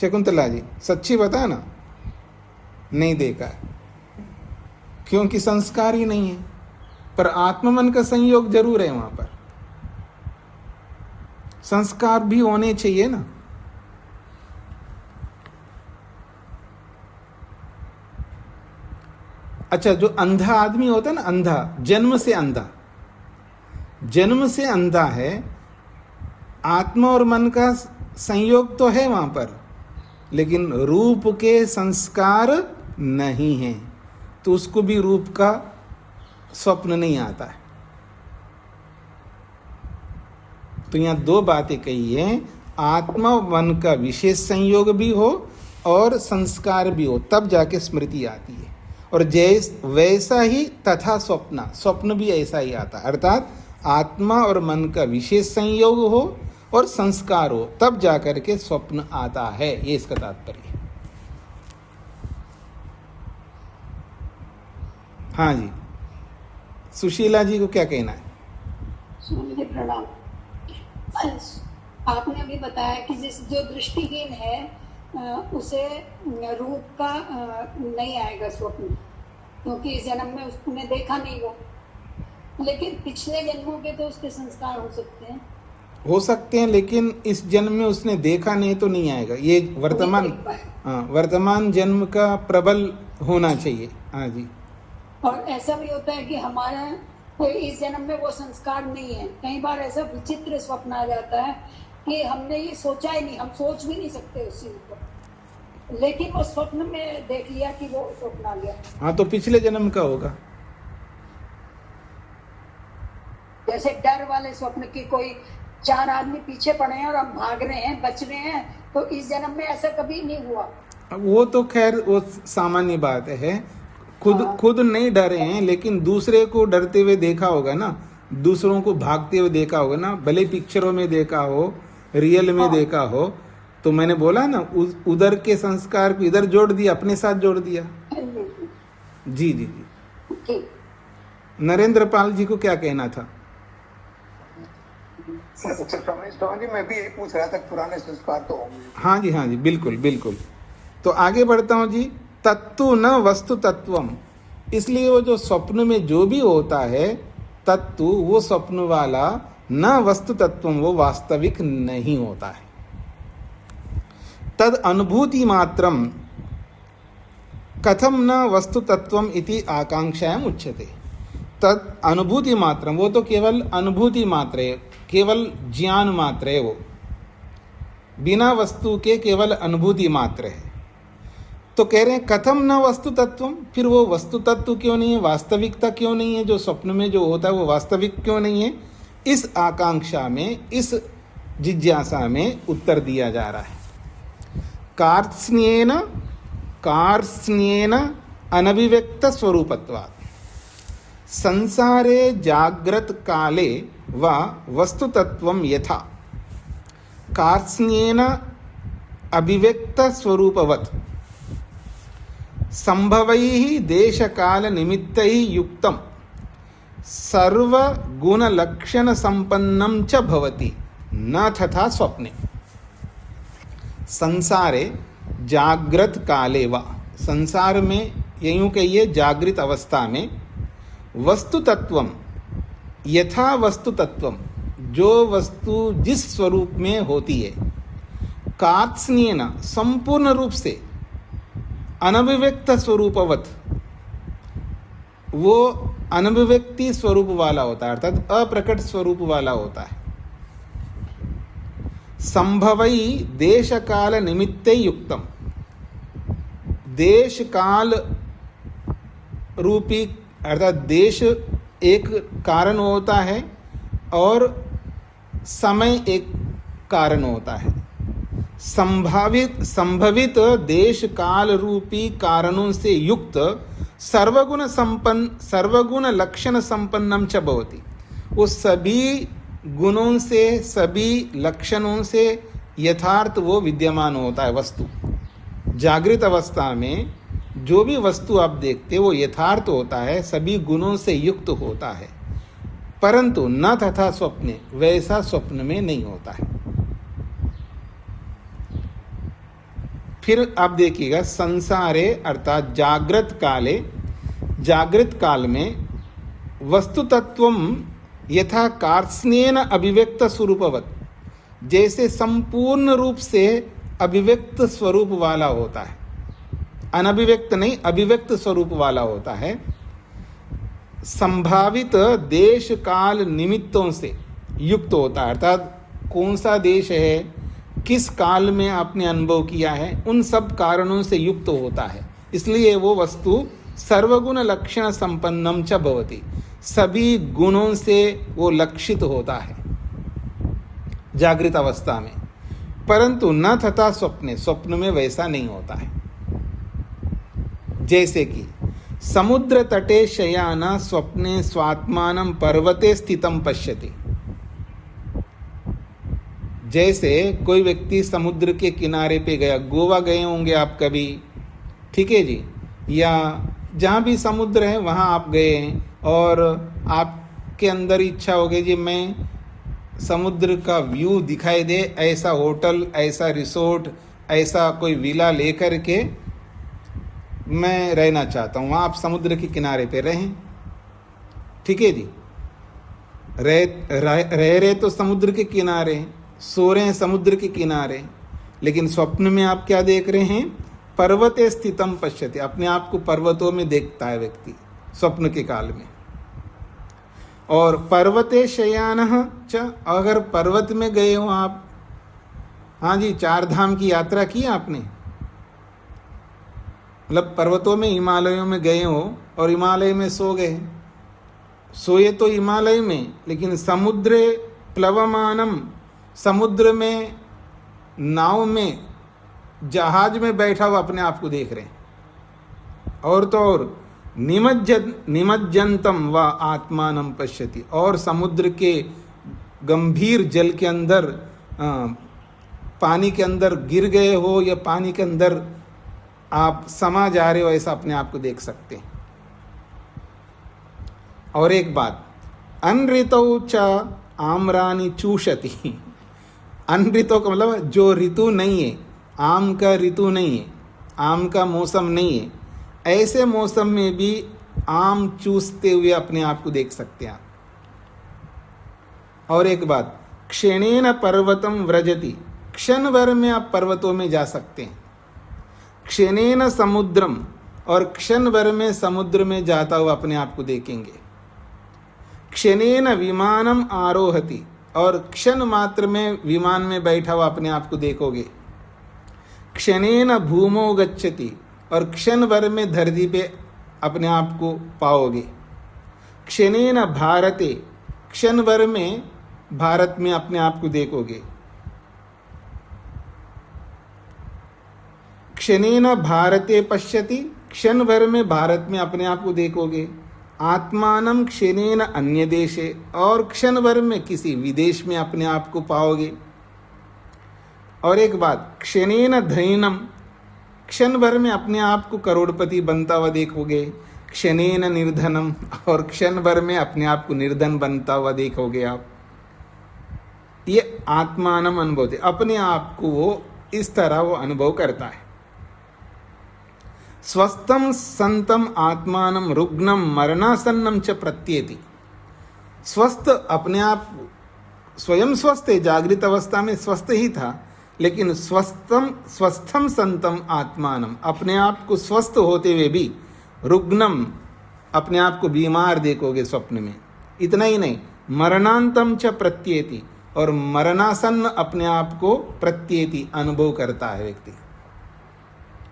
शकुंतला जी सच्ची बता ना। नहीं देखा, क्योंकि संस्कार ही नहीं है। पर आत्मा मन का संयोग जरूर है, वहां पर संस्कार भी होने चाहिए ना। अच्छा, जो अंधा आदमी होता है ना, अंधा, जन्म से अंधा है, आत्मा और मन का संयोग तो है वहां पर, लेकिन रूप के संस्कार नहीं है, तो उसको भी रूप का स्वप्न नहीं आता है। तो यहां दो बातें कही है, आत्मा मन का विशेष संयोग भी हो और संस्कार भी हो, तब जाके स्मृति आती है। और वैसा ही तथा स्वप्न भी ऐसा ही आता है, अर्थात आत्मा और मन का विशेष संयोग हो और संस्कार हो, तब जाकर के स्वप्न आता है। ये इसका तात्पर्य है। हाँ जी, सुशीला जी को क्या कहना है? स्वामी जी प्रणाम। आपने अभी बताया कि जो दृष्टिहीन है उसे रूप का नहीं आएगा स्वप्न, क्योंकि इस जन्म में उसने देखा नहीं वो, लेकिन पिछले जन्मों के तो उसके संस्कार हो सकते हैं, लेकिन इस जन्म में उसने देखा नहीं तो नहीं आएगा। ये वर्तमान जन्म का प्रबल होना चाहिए। हाँ जी। और ऐसा भी होता है कि हमारा इस जन्म में वो संस्कार नहीं है। कई बार ऐसा विचित्र स्वप्न आ जाता है कि हमने ये सोचा ही नहीं, हम सोच भी नहीं सकते उस चीज को, लेकिन वो स्वप्न में देख लिया कि वो स्वप्न आ गया। हाँ, तो पिछले जन्म का होगा। जैसे डर वाले स्वप्न की, कोई 4 आदमी पीछे पड़े हैं और हम भाग रहे हैं, बच रहे हैं, तो इस जन्म में ऐसा कभी नहीं हुआ। वो तो खैर वो सामान्य बात है। खुद नहीं डरे हैं, लेकिन दूसरे को डरते हुए देखा होगा ना, दूसरों को भागते हुए देखा होगा ना, भले पिक्चरों में देखा हो, रियल में देखा हो। तो मैंने बोला ना, उधर के संस्कार को इधर जोड़ दिया, अपने साथ जोड़ दिया। जी जी जी। नरेंद्र पाल जी को क्या कहना था? स्वामी जी मैं भी यही पूछ रहा था, पुराने संस्कार तो होंगे। हाँ जी, हाँ जी, बिल्कुल बिल्कुल। तो आगे बढ़ता हूँ जी। तत्तु न वस्तु तत्वम, इसलिए वो जो स्वप्न में जो भी होता है तत्तु, वो स्वप्न वाला, न वस्तु तत्वम, वो वास्तविक नहीं होता है। तद अनुभूति मात्रम कथम न वस्तु तत्वम इति आकांक्षायाम उच्यते। तद अनुभूति मात्रम, वो तो केवल अनुभूति मात्र है, केवल ज्ञान मात्र है, वो बिना वस्तु के केवल अनुभूति मात्र है। तो कह रहे हैं कथम न वस्तु तत्वम, फिर वो वस्तु तत्व क्यों नहीं है, वास्तविकता क्यों नहीं है, जो स्वप्न में जो होता है वो वास्तविक क्यों नहीं है? इस आकांक्षा में, इस जिज्ञासा में उत्तर दिया जा रहा है। कार्त्स्न्येन अनभिव्यक्त स्वरूपत्वात् संसारे जाग्रत काले व वस्तुतत्वम यथा कार्त्स्न्येन अभिव्यक्त स्वरूपवत् संभवैः देश काल निमित्तैः युक्तं सर्वगुण लक्षण संपन्नं च भवति, न तथा स्वप्ने। संसारे जागृत काले वा, संसार में यूं कहिए जागृत अवस्था में, वस्तु तत्वम, यथा वस्तु तत्वम, जो वस्तु जिस स्वरूप में होती है, कार्त्स्न्येन, संपूर्ण रूप से, अनभिव्यक्त स्वरूपवत, वो अनभिव्यक्ति स्वरूप वाला होता है, अर्थात अप्रकट स्वरूप वाला होता है। संभवई देश काल निमित्ते युक्तम, देश काल रूपी, अर्थात देश एक कारण होता है और समय एक कारण होता है। संभवित देश काल रूपी कारणों से युक्त सर्वगुण लक्षण संपन्नम च भवति। वो सभी गुणों से, सभी लक्षणों से यथार्थ वो विद्यमान होता है वस्तु। जागृत अवस्था में जो भी वस्तु आप देखते हैं वो यथार्थ होता है, सभी गुणों से युक्त होता है, परंतु न तथा स्वप्ने, वैसा स्वप्न में नहीं होता है। फिर आप देखिएगा, संसारे अर्थात जागृत काल में वस्तु तत्वम यथा कार्त्स्येन अभिव्यक्त स्वरूपवत, जैसे संपूर्ण रूप से अभिव्यक्त स्वरूप वाला होता है, अनभिव्यक्त नहीं, अभिव्यक्त स्वरूप वाला होता है, संभावित देश काल निमित्तों से युक्त होता है। अर्थात कौन सा देश है, किस काल में आपने अनुभव किया है, उन सब कारणों से युक्त होता है, इसलिए वो वस्तु सर्वगुण लक्षण संपन्नम च भवति, सभी गुणों से वो लक्षित होता है जागृत अवस्था में, परंतु न तथा स्वप्ने, स्वप्न में वैसा नहीं होता है। जैसे कि समुद्र तटे शयाना स्वप्ने स्वात्मानं पर्वते स्थितं पश्यति। जैसे कोई व्यक्ति समुद्र के किनारे पे गया, गोवा गए होंगे आप कभी, ठीक है जी, या जहाँ भी समुद्र है वहाँ आप गए हैं और आपके अंदर इच्छा हो गई जी मैं समुद्र का व्यू दिखाई दे, ऐसा होटल, ऐसा रिसोर्ट, ऐसा कोई विला लेकर के मैं रहना चाहता हूँ, वहाँ आप समुद्र के किनारे पे रहें, ठीक है जी, रह तो समुद्र के किनारे, सो रहे हैं समुद्र के किनारे, लेकिन स्वप्न में आप क्या देख रहे हैं, पर्वते स्थितम पश्यति, अपने आप को पर्वतों में देखता है व्यक्ति स्वप्न के काल में। और पर्वते शयानः च, अगर पर्वत में गए हो आप, हाँ जी, 4 धाम की यात्रा की आपने, मतलब पर्वतों में, हिमालयों में गए हो और हिमालय में सो गए, सोए तो हिमालय में, लेकिन समुद्रे प्लवमानम, समुद्र में नाव में, जहाज में बैठा हुआ अपने आप को देख रहे हैं। और तो और निमज्जंतम व आत्मानं पश्यति, और समुद्र के गंभीर जल के अंदर, पानी के अंदर गिर गए हो या पानी के अंदर आप समा जा रहे हो, ऐसा अपने आप को देख सकते हैं। और एक बात, अनऋतौ च आम्राणि चूषति, अनऋतौ का मतलब जो ऋतु नहीं है, आम का ऋतु नहीं है, आम का मौसम नहीं है, ऐसे मौसम में भी आम चूसते हुए अपने आप को देख सकते हैं आप। और एक बात, क्षणेन पर्वतम व्रजति, क्षण भर में आप पर्वतों में जा सकते हैं। क्षणेन समुद्रम, और क्षण भर में समुद्र में जाता हुआ अपने आप को देखेंगे। क्षणेन विमानम आरोहति, और क्षण मात्र में विमान में बैठा हुआ अपने आप को देखोगे। क्षणेन भूमो गच्छति, और क्षण भर में धरती पे अपने आप को पाओगे। क्षणेन भारते, क्षण भर में भारत में अपने आप को देखोगे। क्षणेन भारते पश्यति, क्षण भर में भारत में अपने आप को देखोगे। आत्मानं क्षणेन अन्य देशे, और क्षण भर में किसी विदेश में अपने आप को पाओगे। और एक बात, क्षणेन धनिनम, क्षण भर में अपने आप को करोड़पति बनता हुआ देखोगे। क्षणेन निर्धनम, और क्षण भर में अपने आप को निर्धन बनता हुआ देखोगे आप। ये आत्मानम अनुभव, अपने आप को वो इस तरह वो अनुभव करता है। स्वस्थम संतम आत्मानम रुग्णम मरणासन्नम च प्रत्येति, स्वस्थ अपने आप स्वयं स्वस्थ है, जागृत अवस्था में स्वस्थ ही था, लेकिन स्वस्थम संतम आत्मानम, अपने आप को स्वस्थ होते हुए भी, रुग्णम, अपने आप को बीमार देखोगे स्वप्न में। इतना ही नहीं, मरणांतम च प्रत्येति, और मरणासन्न अपने आप को प्रत्येति, अनुभव करता है व्यक्ति।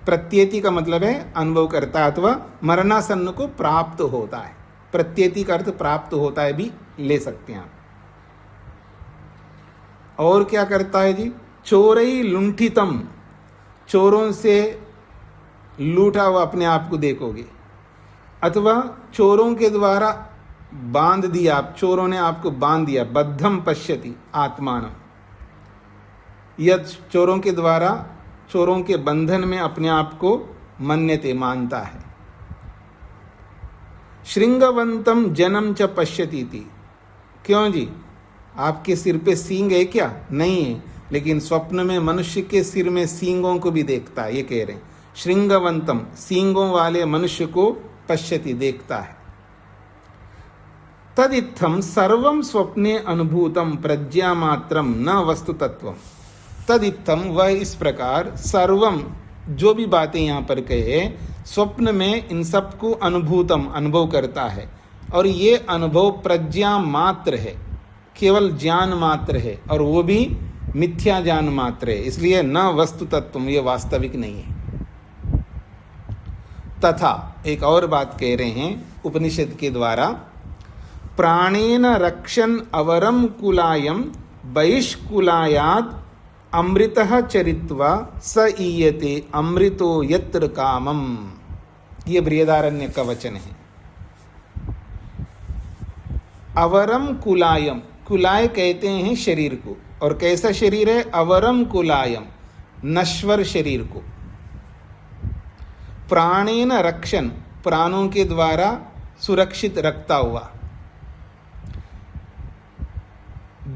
प्रत्येति का मतलब है अनुभव करता है, अथवा मरणासन्न को प्राप्त होता है। प्रत्येति का अर्थ प्राप्त होता है भी ले सकते हैं आप। और क्या करता है जी, चोरई लुंठितम, चोरों से लूटा हुआ अपने आप को देखोगे, अथवा चोरों के द्वारा बांध दिया, आप चोरों ने आपको बांध दिया, बद्धम पश्यति आत्मानम, यह चोरों के द्वारा चोरों के बंधन में अपने आप को मन्यते मानता है। श्रृंगवंतम जनम च पश्यति थी, क्यों जी आपके सिर पे सींग है क्या? नहीं है, लेकिन स्वप्न में मनुष्य के सिर में सींगों को भी देखता है, ये कह रहे हैं। श्रृंगवंतम, सींगों वाले मनुष्य को पश्यति, देखता है। तदित्थम सर्वम स्वप्ने अनुभूतम प्रज्ञा मात्रम न वस्तु तत्वम। तदित्थम, वह इस प्रकार, सर्वम, जो भी बातें यहाँ पर कहे, स्वप्न में इन सब को अनुभूतम, अनुभव करता है, और ये अनुभव प्रज्ञा मात्र है, केवल ज्ञान मात्र है, और वो भी मिथ्या ज्ञान मात्र है, इसलिए न वस्तु तत्वम, ये वास्तविक नहीं है। तथा एक और बात कह रहे हैं उपनिषद के द्वारा, प्राणेन रक्षन अवरम कुलायम बहिष्कुलायात अमृतः चरित्वा स ईयते अमृतो यत्र कामम। ये बृहदारण्य का वचन है। अवरम कुलायम, कुलाय कहते हैं शरीर को, और कैसा शरीर है? अवरम कुलायम, नश्वर शरीर को। प्राणेन रक्षण, प्राणों के द्वारा सुरक्षित रखता हुआ।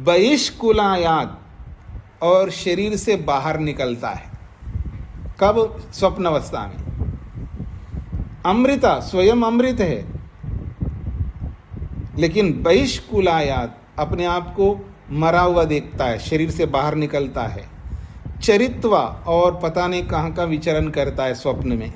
बहिष्कुलायात, और शरीर से बाहर निकलता है। कब? स्वप्न अवस्था में। अमृता, स्वयं अमृत है, लेकिन बहिष्कुलायात, अपने आप को मरा हुआ देखता है, शरीर से बाहर निकलता है। चरित्वा, और पता नहीं कहाँ का विचरण करता है स्वप्न में,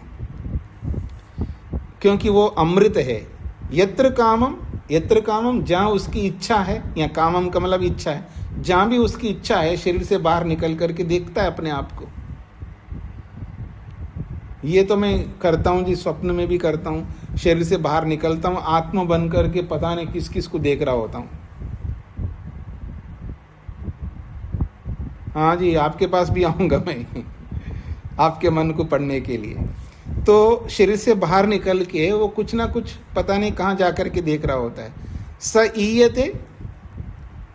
क्योंकि वो अमृत है। यत्र कामम, यत्र कामम, जहाँ उसकी इच्छा है, या कामम का मतलब इच्छा है, जहाँ भी उसकी इच्छा है शरीर से बाहर निकल करके देखता है अपने आप को। ये तो मैं करता हूँ जी, स्वप्न में भी करता हूँ, शरीर से बाहर निकलता हूँ, आत्मा बन करके पता नहीं किस किस को देख रहा होता हूँ। हाँ जी, आपके पास भी आऊँगा मैं आपके मन को पढ़ने के लिए। तो शरीर से बाहर निकल के वो कुछ ना कुछ पता नहीं कहाँ जा कर के देख रहा होता है। स ईयते,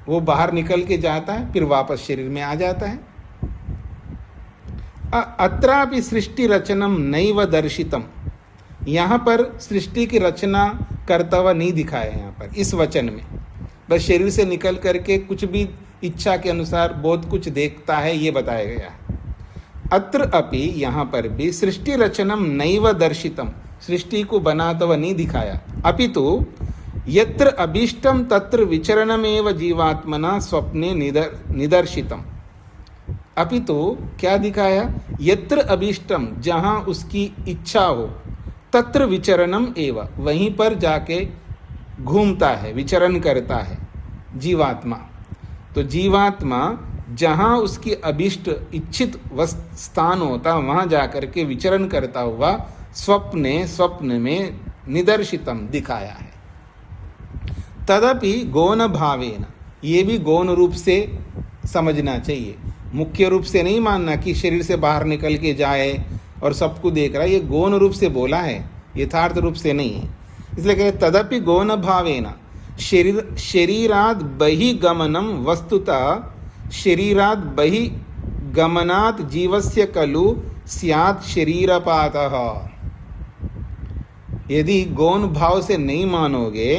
वो बाहर निकल के जाता है, फिर वापस शरीर में आ जाता है। अत्रापि सृष्टि रचनम नैव दर्शितम, यहाँ पर सृष्टि की रचना करता हुआ नहीं दिखाया है। यहाँ पर इस वचन में बस शरीर से निकल करके कुछ भी इच्छा के अनुसार बहुत कुछ देखता है, ये बताया गया है। अत्र अपि, यहाँ पर भी सृष्टि रचनम नैव दर्शितम, सृष्टि को बनाता हुआ नहीं दिखाया। अपितु यत्र अभीष्टम तत्र विचरणमेव जीवात्मना स्वप्ने निदर्शितम। अपितु क्या दिखाया? यत्र अभीष्टम, जहाँ उसकी इच्छा हो, तत्र विचरणम एव, वहीं पर जाके घूमता है, विचरण करता है जीवात्मा। तो जीवात्मा जहाँ उसकी अभीष्ट इच्छित स्थान होता, वहाँ जाकर के विचरण करता हुआ स्वप्न में निदर्शितम, दिखाया है। तदपि गौण भावेन, ये भी गौण रूप से समझना चाहिए, मुख्य रूप से नहीं मानना कि शरीर से बाहर निकल के जाए और सबको देख रहा है। ये गौण रूप से बोला है, यथार्थ रूप से नहीं है। इसलिए कहे तदपि गौण भावेन शरीराद बहिगमनम वस्तुतः शरीराद बहिगमनात् जीवस्य खलु स्यात् शरीरपातः। यदि गौण भाव से नहीं मानोगे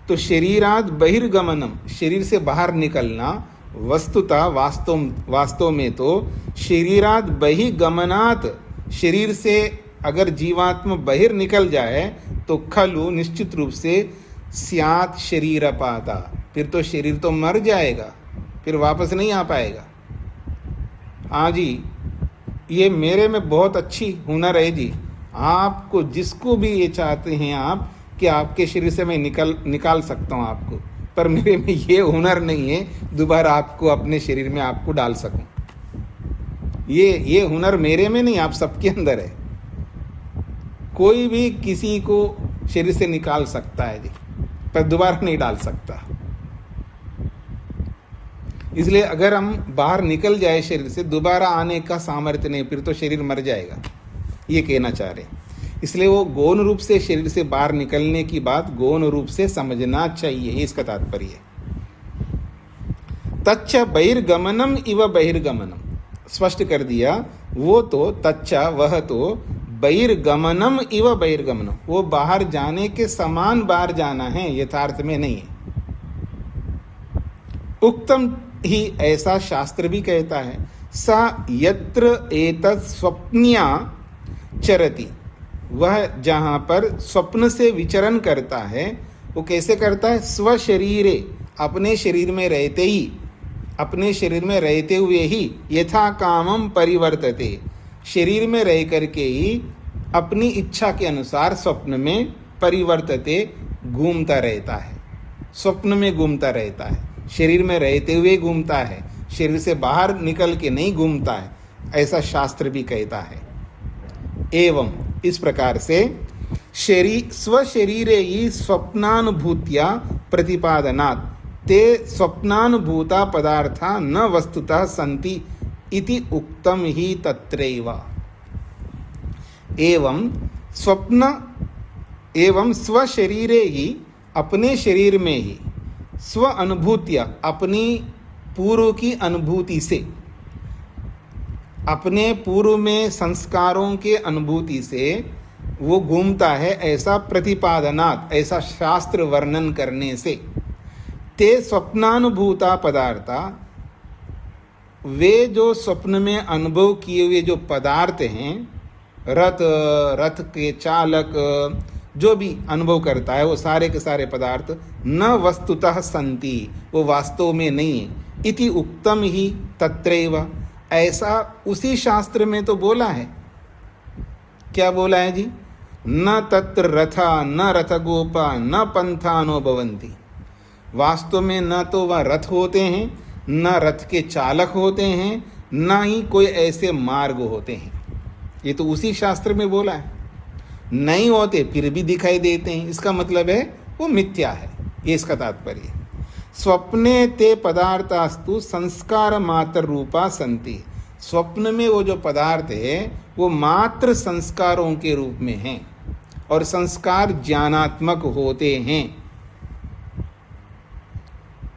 तो शरीराद बहिर्गमनम, शरीर से बाहर निकलना, वस्तुतः वास्तव में तो शरीराद बहिगमनात्, शरीर से अगर जीवात्मा बहिर निकल जाए तो खलु, निश्चित रूप से, स्यात् शरीरपाता, फिर तो शरीर तो मर जाएगा, फिर वापस नहीं आ पाएगा। हाँ जी, ये मेरे में बहुत अच्छी हुनर है जी। आपको जिसको भी ये चाहते हैं आप कि आपके शरीर से मैं निकाल सकता हूँ आपको, पर मेरे में ये हुनर नहीं है दोबारा आपको अपने शरीर में आपको डाल सकूं। ये हुनर मेरे में नहीं, आप सबके अंदर है। कोई भी किसी को शरीर से निकाल सकता है जी, पर दोबारा नहीं डाल सकता। इसलिए अगर हम बाहर निकल जाए शरीर से, दोबारा आने का सामर्थ्य नहीं, फिर तो शरीर मर जाएगा, ये कहना चाह रहे हैं। इसलिए वो गौण रूप से शरीर से बाहर निकलने की बात गौण रूप से समझना चाहिए, इसका तात्पर्य है। तच्च बहिर्गमनम इव बहिर्गमनम, स्पष्ट कर दिया। वो तो तच्च, वह तो बहिर्गमनम इव बहिर्गमनम, वो बाहर जाने के समान बाहर जाना है, यथार्थ में नहीं है। उक्तम ही, ऐसा शास्त्र भी कहता है। सा यत्र एतत् स्वप्न्या चरति, वह जहाँ पर स्वप्न से विचरण करता है, वो कैसे करता है? स्वशरीरे, अपने शरीर में रहते ही, अपने शरीर में रहते हुए ही, यथा कामम परिवर्तते, शरीर में रह करके ही अपनी इच्छा के अनुसार स्वप्न में परिवर्तते, घूमता रहता है, स्वप्न में घूमता रहता है, शरीर में रहते हुए घूमता है, शरीर से बाहर निकल के नहीं घूमता है, ऐसा शास्त्र भी कहता है। एवं इस प्रकार से स्वशरीरे ही स्वप्नानुभूत्या प्रतिपादनात् ते स्वप्नानुभूता पदार्था न वस्तुतः सन्ति इति उक्तम ही तत्रैव। एवं स्वशरीरे ही, अपने शरीर में ही, स्व अनुभूतिया, अपनी पूर्व की अनुभूति से, अपने पूर्व में संस्कारों के अनुभूति से वो घूमता है, ऐसा प्रतिपादनात्, ऐसा शास्त्र वर्णन करने से। ते स्वप्नानुभूता पदार्था, वे जो स्वप्न में अनुभव किए हुए जो पदार्थ हैं, रथ के चालक, जो भी अनुभव करता है, वो सारे के सारे पदार्थ न वस्तुतः संति, वो वास्तव में नहीं है। इति उक्तम ही तत्रैव, ऐसा उसी शास्त्र में तो बोला है। क्या बोला है जी? न तत्र रथा न रथगोपा न पंथानो भवन्ति, वास्तव में न तो वह रथ होते हैं, न रथ के चालक होते हैं, न ही कोई ऐसे मार्ग होते हैं। ये तो उसी शास्त्र में बोला है। नहीं होते फिर भी दिखाई देते हैं, इसका मतलब है वो मिथ्या है, ये इसका तात्पर्य। स्वप्ने ते पदार्थास्तु संस्कार मात्र रूपा संति, स्वप्न में वो जो पदार्थ है वो मात्र संस्कारों के रूप में हैं, और संस्कार ज्ञानात्मक होते हैं।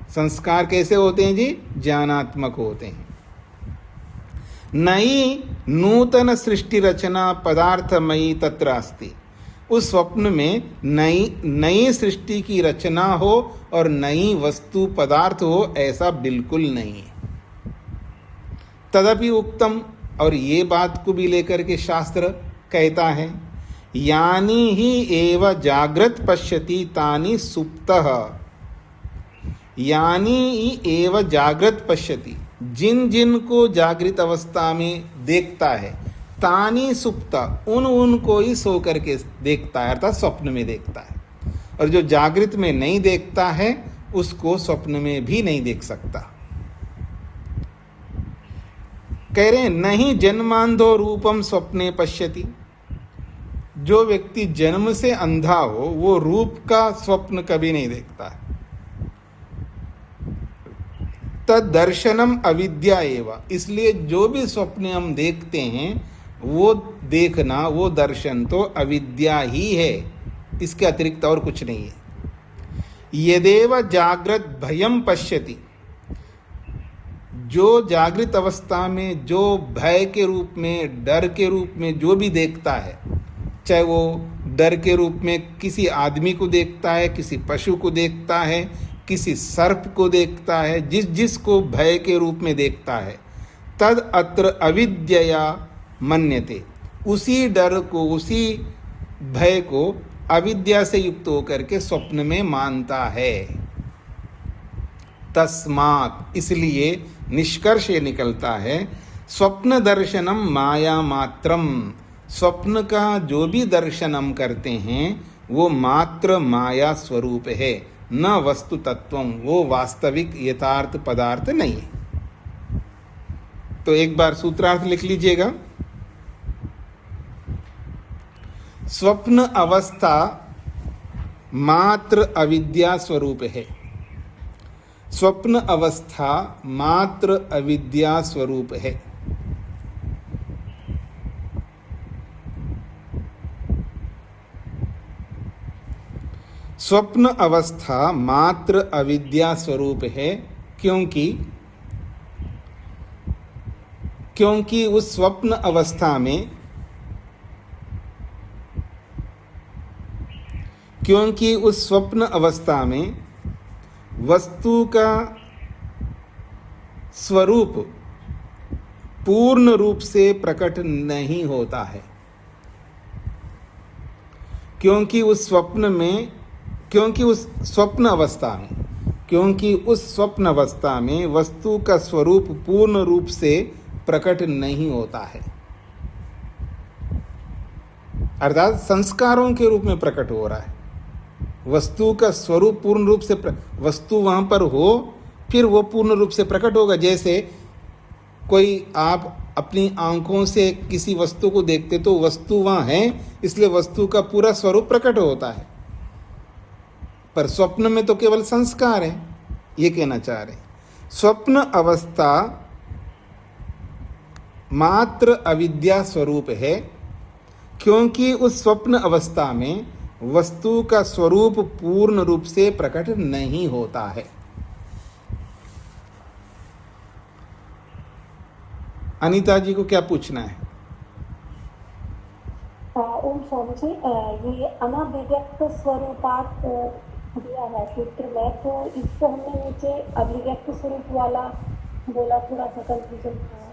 संस्कार कैसे होते हैं जी? ज्ञानात्मक होते हैं। नई नूतन सृष्टि रचना पदार्थमयी तत्र अस्ति, उस स्वप्न में नई सृष्टि की रचना हो और नई वस्तु पदार्थ हो, ऐसा बिल्कुल नहीं है। तदपि उक्तम, और ये बात को भी लेकर के शास्त्र कहता है, यानी ही एव जागृत पश्यति तानि सुप्तः, यानी ही एव जागृत पश्यति, जिन जिन को जागृत अवस्था में देखता है, तानी सुप्ता, उन को ही सो करके देखता है, अर्थात स्वप्न में देखता है। और जो जागृत में नहीं देखता है उसको स्वप्न में भी नहीं देख सकता। कह रहे हैं नहीं जन्मांधो रूपम स्वप्ने पश्यति, जो व्यक्ति जन्म से अंधा हो वो रूप का स्वप्न कभी नहीं देखता है। तद दर्शनम अविद्या एव, इसलिए जो भी स्वप्न हम देखते हैं वो देखना, वो दर्शन तो अविद्या ही है, इसके अतिरिक्त और कुछ नहीं है। यदेव जागृत भयम पश्यति, जो जागृत अवस्था में जो भय के रूप में, डर के रूप में जो भी देखता है, चाहे वो डर के रूप में किसी आदमी को देखता है, किसी पशु को देखता है, किसी सर्प को देखता है, जिस को भय के रूप में देखता है, तद अत्र अविद्यया मन्यते, उसी डर को, उसी भय को अविद्या से युक्त होकर के स्वप्न में मानता है। तस्मात्, इसलिए निष्कर्ष ये निकलता है, स्वप्न दर्शनम माया मात्रम, स्वप्न का जो भी दर्शन हम करते हैं वो मात्र माया स्वरूप है, न वस्तु तत्वम, वो वास्तविक यथार्थ पदार्थ नहीं है। तो एक बार सूत्रार्थ लिख लीजिएगा। स्वप्न अवस्था मात्र अविद्या स्वरूप है। स्वप्न अवस्था मात्र अविद्या स्वरूप है। स्वप्न अवस्था मात्र अविद्या स्वरूप है, क्योंकि उस स्वप्न अवस्था में वस्तु का स्वरूप पूर्ण रूप से प्रकट नहीं होता है। क्योंकि उस स्वप्न अवस्था में वस्तु का स्वरूप पूर्ण रूप से प्रकट नहीं होता है, अर्थात संस्कारों के रूप में प्रकट हो रहा है। वस्तु का स्वरूप पूर्ण रूप से वस्तु वहां पर हो, फिर वो पूर्ण रूप से प्रकट होगा। जैसे कोई आप अपनी आंखों से किसी वस्तु को देखते तो वस्तु वहां है, इसलिए वस्तु का पूरा स्वरूप प्रकट होता है। पर स्वप्न में तो केवल संस्कार है, ये कहना चाह रहे हैं। स्वप्न अवस्था मात्र अविद्या स्वरूप है, क्योंकि उस स्वप्न अवस्था में वस्तु का स्वरूप पूर्ण रूप से प्रकट नहीं होता है। अनीता जी को क्या पूछना है? ओम स्वामी जी, ये अनभिव्यक्त स्वरूपात दिया है सूत्र में, तो इसको हमने नीचे अभिव्यक्त स्वरूप वाला बोला, थोड़ा सा कंफ्यूजन था।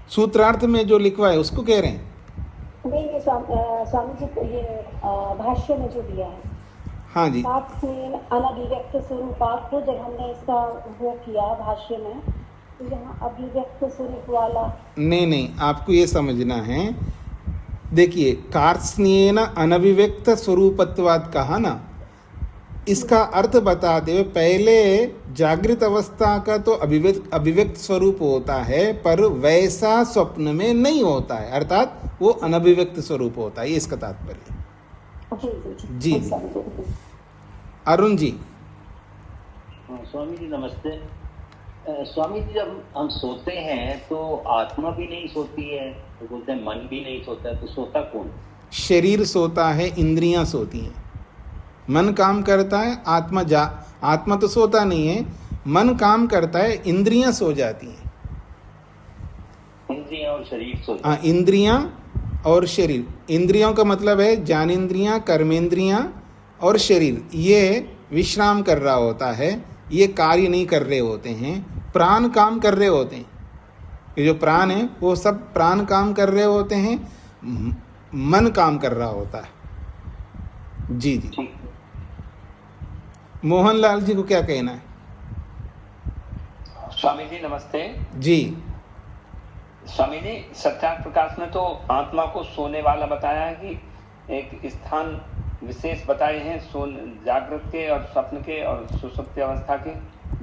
सूत्रार्थ में जो लिखवा है उसको कह रहे हैं? नहीं, ये स्वामी जी को ये भाष्य में जो दिया है, हाँ जी, अनभिव्यक्त स्वरूपात, तो जब हमने इसका वो किया भाष्य में, तो यहाँ अभिव्यक्त स्वरूप वाला नहीं, आपको ये समझना है। देखिए, कार्त्स्येन अनभिव्यक्त स्वरूपत्वात् कहा ना, इसका अर्थ बताते हुए पहले जागृत अवस्था का तो अभिव्यक्त स्वरूप होता है, पर वैसा स्वप्न में नहीं होता है, अर्थात वो अनभिव्यक्त स्वरूप होता है, ये इसका तात्पर्य। जी, अरुण जी। स्वामी जी नमस्ते। स्वामी जी, जब हम सोते हैं तो आत्मा भी नहीं सोती है, तो बोलते हैं मन भी नहीं सोता है, तो सोता कौन? शरीर सोता है, इंद्रियां सोती हैं। मन काम करता है, आत्मा तो सोता नहीं है, मन काम करता है, इंद्रियां सो जाती हैं। इंद्रियां और शरीर सोते हैं। इंद्रियां और शरीर, इंद्रियों का मतलब है ज्ञानेंद्रियां, कर्मेंद्रियां और शरीर, ये विश्राम कर रहा होता है, ये कार्य नहीं कर रहे होते हैं। प्राण काम कर रहे होते हैं, ये जो प्राण है वो सब प्राण काम कर रहे होते हैं, मन काम कर रहा होता है। जी जी। मोहनलाल जी को क्या कहना है? स्वामी जी नमस्ते। जी स्वामी जी, सत्यार्थ प्रकाश में तो आत्मा को सोने वाला बताया है कि एक स्थान विशेष बताए हैं जागृत के और स्वप्न के और सुषुप्ति अवस्था के।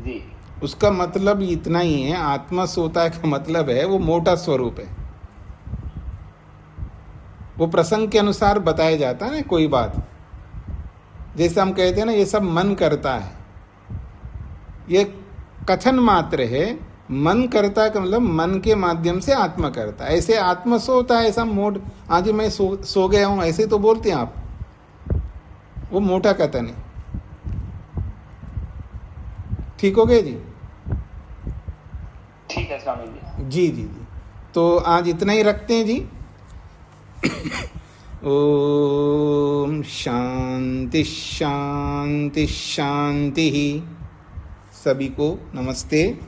जी, उसका मतलब इतना ही है, आत्मा सोता है का मतलब है वो मोटा स्वरूप है, वो प्रसंग के अनुसार बताया जाता है ना कोई बात। जैसे हम कहते हैं ना, ये सब मन करता है, ये कथन मात्र है। मन करता है का मतलब मन के माध्यम से आत्मा करता है। ऐसे आत्मा सोता है, ऐसा मोट आज मैं सो गया हूं, ऐसे तो बोलते हैं आप, वो मोटा कथन है। ठीक हो गए जी? ठीक है स्वामी जी। जी जी जी, तो आज इतना ही रखते हैं जी। ओम शांति शांति शांति। सभी को नमस्ते।